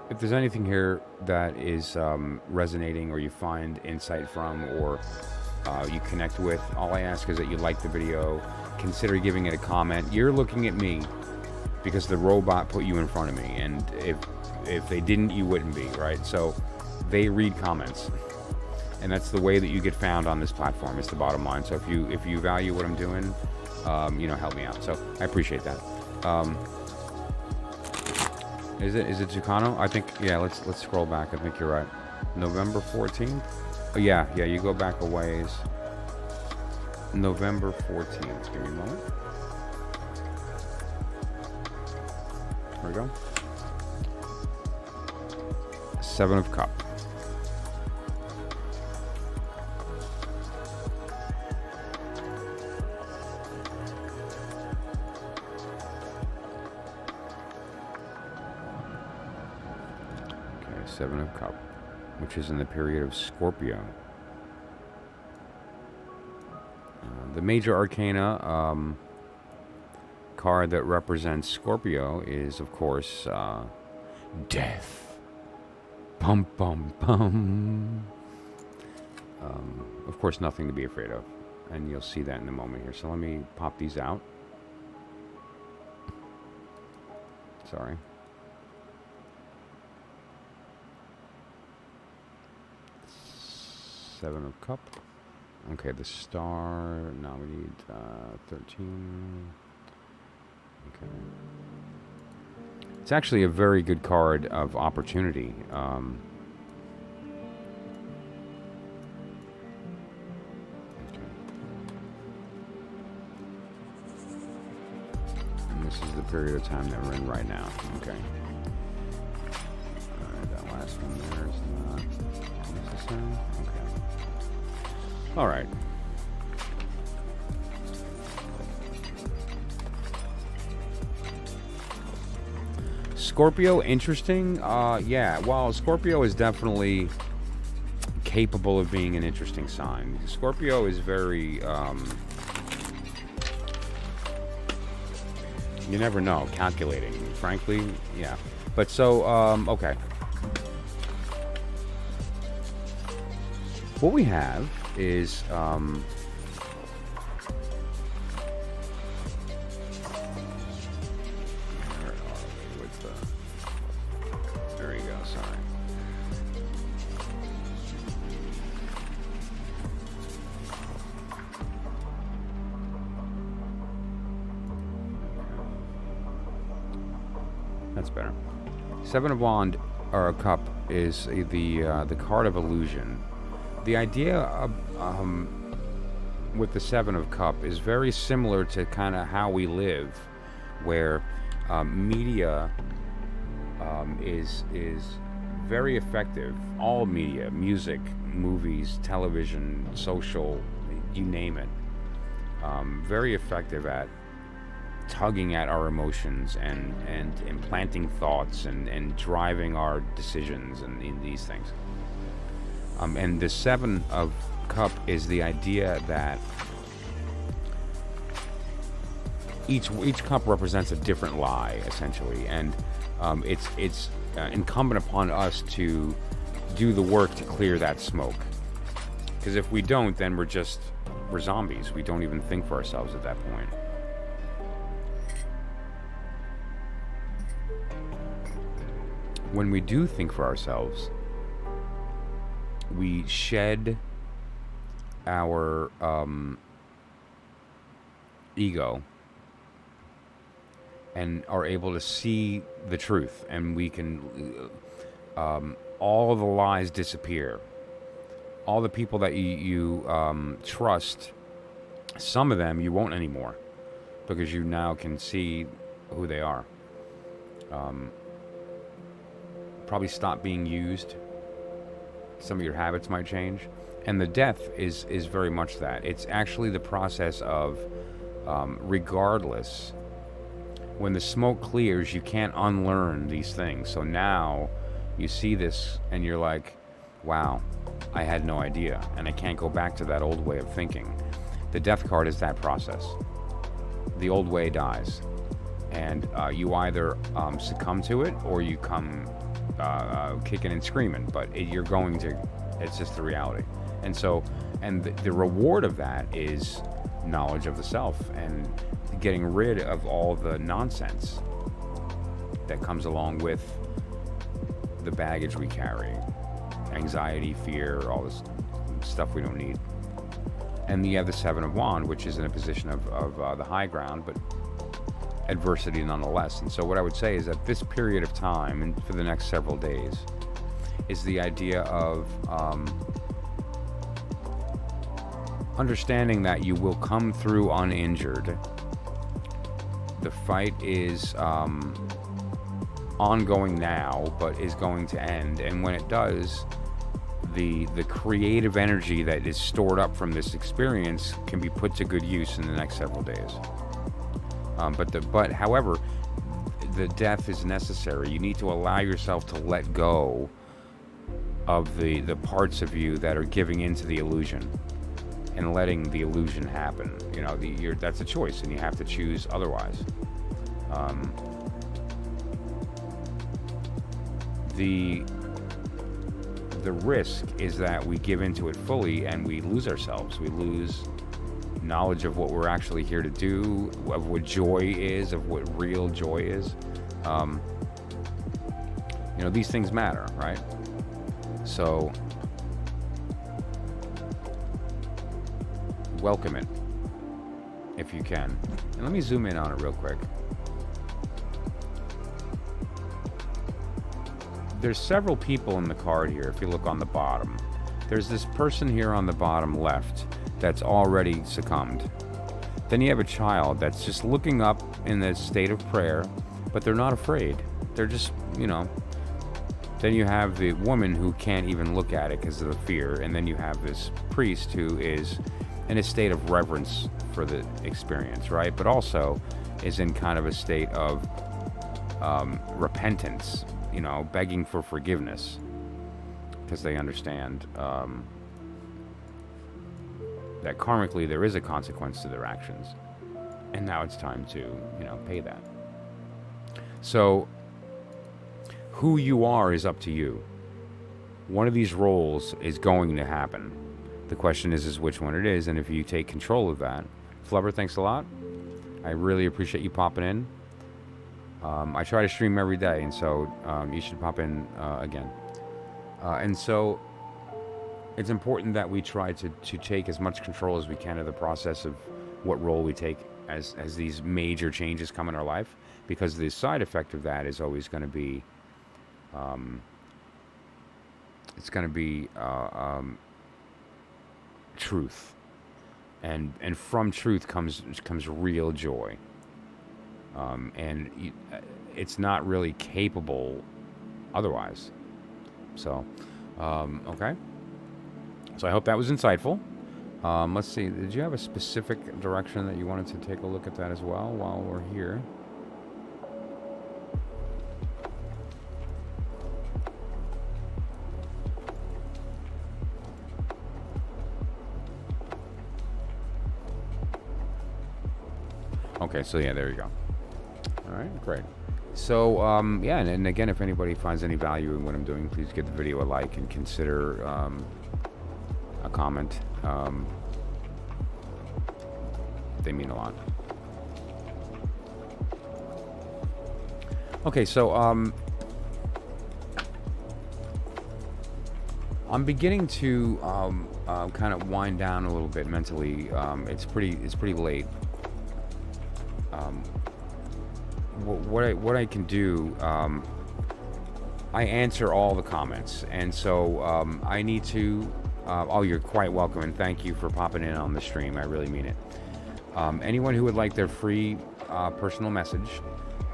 If there's anything here that is resonating or you find insight from or you connect with, all I ask is that you like the video, consider giving it a comment. You're looking at me because the robot put you in front of me, and if they didn't, you wouldn't be, right? So they read comments, and that's the way that you get found on this platform. It's the bottom line. So if you value what I'm doing, help me out. So I appreciate that. Is it Tucano? I think, yeah, let's scroll back. I think you're right. November 14th? Oh, yeah, you go back a ways. November 14th. Give me a moment. There we go. Seven of Cups. Seven of Cups, which is in the period of Scorpio. The major arcana card that represents Scorpio is, of course, death. Bum, bum, bum. Of course, nothing to be afraid of. And you'll see that in a moment here. So let me pop these out. Sorry. Seven of Cups. Okay, the star. Now we need 13. Okay. It's actually a very good card of opportunity. Okay. And this is the period of time that we're in right now. Okay. Alright, that last one there is not necessary. Okay. All right. Scorpio, interesting. Yeah, well, Scorpio is definitely capable of being an interesting sign. Scorpio is very, you never know, calculating, frankly, yeah. But so, okay. What we have is there you go, sorry. That's better. Seven of Wand or a Cup is the card of illusion. The idea of, with the Seven of Cups is very similar to kind of how we live, where media is very effective. All media, music, movies, television, social, you name it, very effective at tugging at our emotions and implanting thoughts and driving our decisions and in these things. And the Seven of Cups is the idea that each cup represents a different lie, essentially, and it's incumbent upon us to do the work to clear that smoke. Because if we don't, then we're zombies. We don't even think for ourselves at that point. When we do think for ourselves, we shed our ego and are able to see the truth, and we can all the lies disappear. All the people that you trust, some of them you won't anymore, because you now can see who they are. Probably stop being used. Some of your habits might change. And the death is very much that. It's actually the process of, regardless, when the smoke clears, you can't unlearn these things. So now you see this and you're like, wow, I had no idea. And I can't go back to that old way of thinking. The death card is that process. The old way dies. And you either succumb to it or you come kicking and screaming. But you're going to, it's just the reality. And so, and the reward of that is knowledge of the self and getting rid of all the nonsense that comes along with the baggage we carry. Anxiety, fear, all this stuff we don't need. And you have the Seven of Wands, which is in a position of the high ground, but adversity nonetheless. And so what I would say is that this period of time, and for the next several days, is the idea of understanding that you will come through uninjured. The fight is ongoing now, but is going to end. And when it does, the creative energy that is stored up from this experience can be put to good use in the next several days. But however, the death is necessary. You need to allow yourself to let go of the parts of you that are giving into the illusion and letting the illusion happen. You know, that's a choice, and you have to choose otherwise. The risk is that we give into it fully and we lose ourselves. We lose knowledge of what we're actually here to do, of what joy is, of what real joy is. You know, these things matter, right? So welcome it if you can. And let me zoom in on it real quick. There's several people in the card here. If you look on the bottom, there's this person here on the bottom left that's already succumbed. Then you have a child that's just looking up in the state of prayer, but they're not afraid. They're just, you know. Then you have the woman who can't even look at it because of the fear. And then you have this priest who is in a state of reverence for the experience, right? But also is in kind of a state of repentance, you know, begging for forgiveness, because they understand that karmically there is a consequence to their actions, and now it's time to, you know, pay that. So who you are is up to you. One of these roles is going to happen. The question is which one it is, and if you take control of that. Flubber, thanks a lot. I really appreciate you popping in. I try to stream every day, and so you should pop in again. And so it's important that we try to take as much control as we can of the process of what role we take as these major changes come in our life, because the side effect of that is always going to be, it's going to be truth, and from truth comes real joy. And it's not really capable otherwise. So, okay. So I hope that was insightful. Let's see. Did you have a specific direction that you wanted to take a look at that as well while we're here? Okay, so yeah, there you go. All right, great. So, yeah, and again, if anybody finds any value in what I'm doing, please give the video a like and consider a comment. They mean a lot. Okay, so I'm beginning to kind of wind down a little bit mentally. It's pretty late. What I can do, I answer all the comments, and so I need to. Oh, you're quite welcome, and thank you for popping in on the stream. I really mean it. Anyone who would like their free personal message,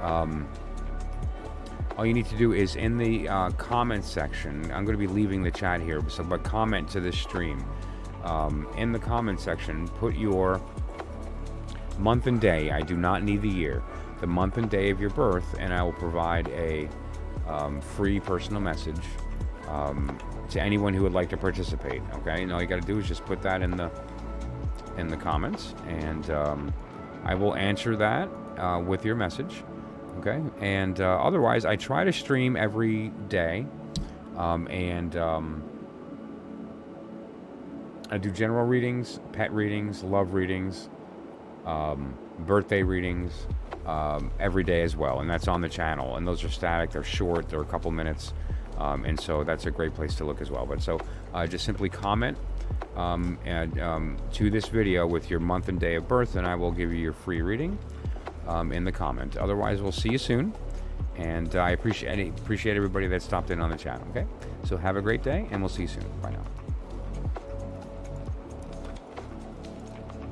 all you need to do is in the comments section. I'm going to be leaving the chat here, but comment to this stream. In the comment section, put your month and day. I do not need the year. The month and day of your birth, and I will provide a free personal message to anyone who would like to participate. Okay, and all you got to do is just put that in the comments, and I will answer that with your message. Okay, and otherwise, I try to stream every day, and I do general readings, pet readings, love readings, birthday readings every day as well, and that's on the channel. And those are static; they're short; they're a couple minutes, and so that's a great place to look as well. But so just simply comment to this video with your month and day of birth, and I will give you your free reading in the comment. Otherwise, we'll see you soon, and I appreciate everybody that stopped in on the channel. Okay, so have a great day, and we'll see you soon. Bye now.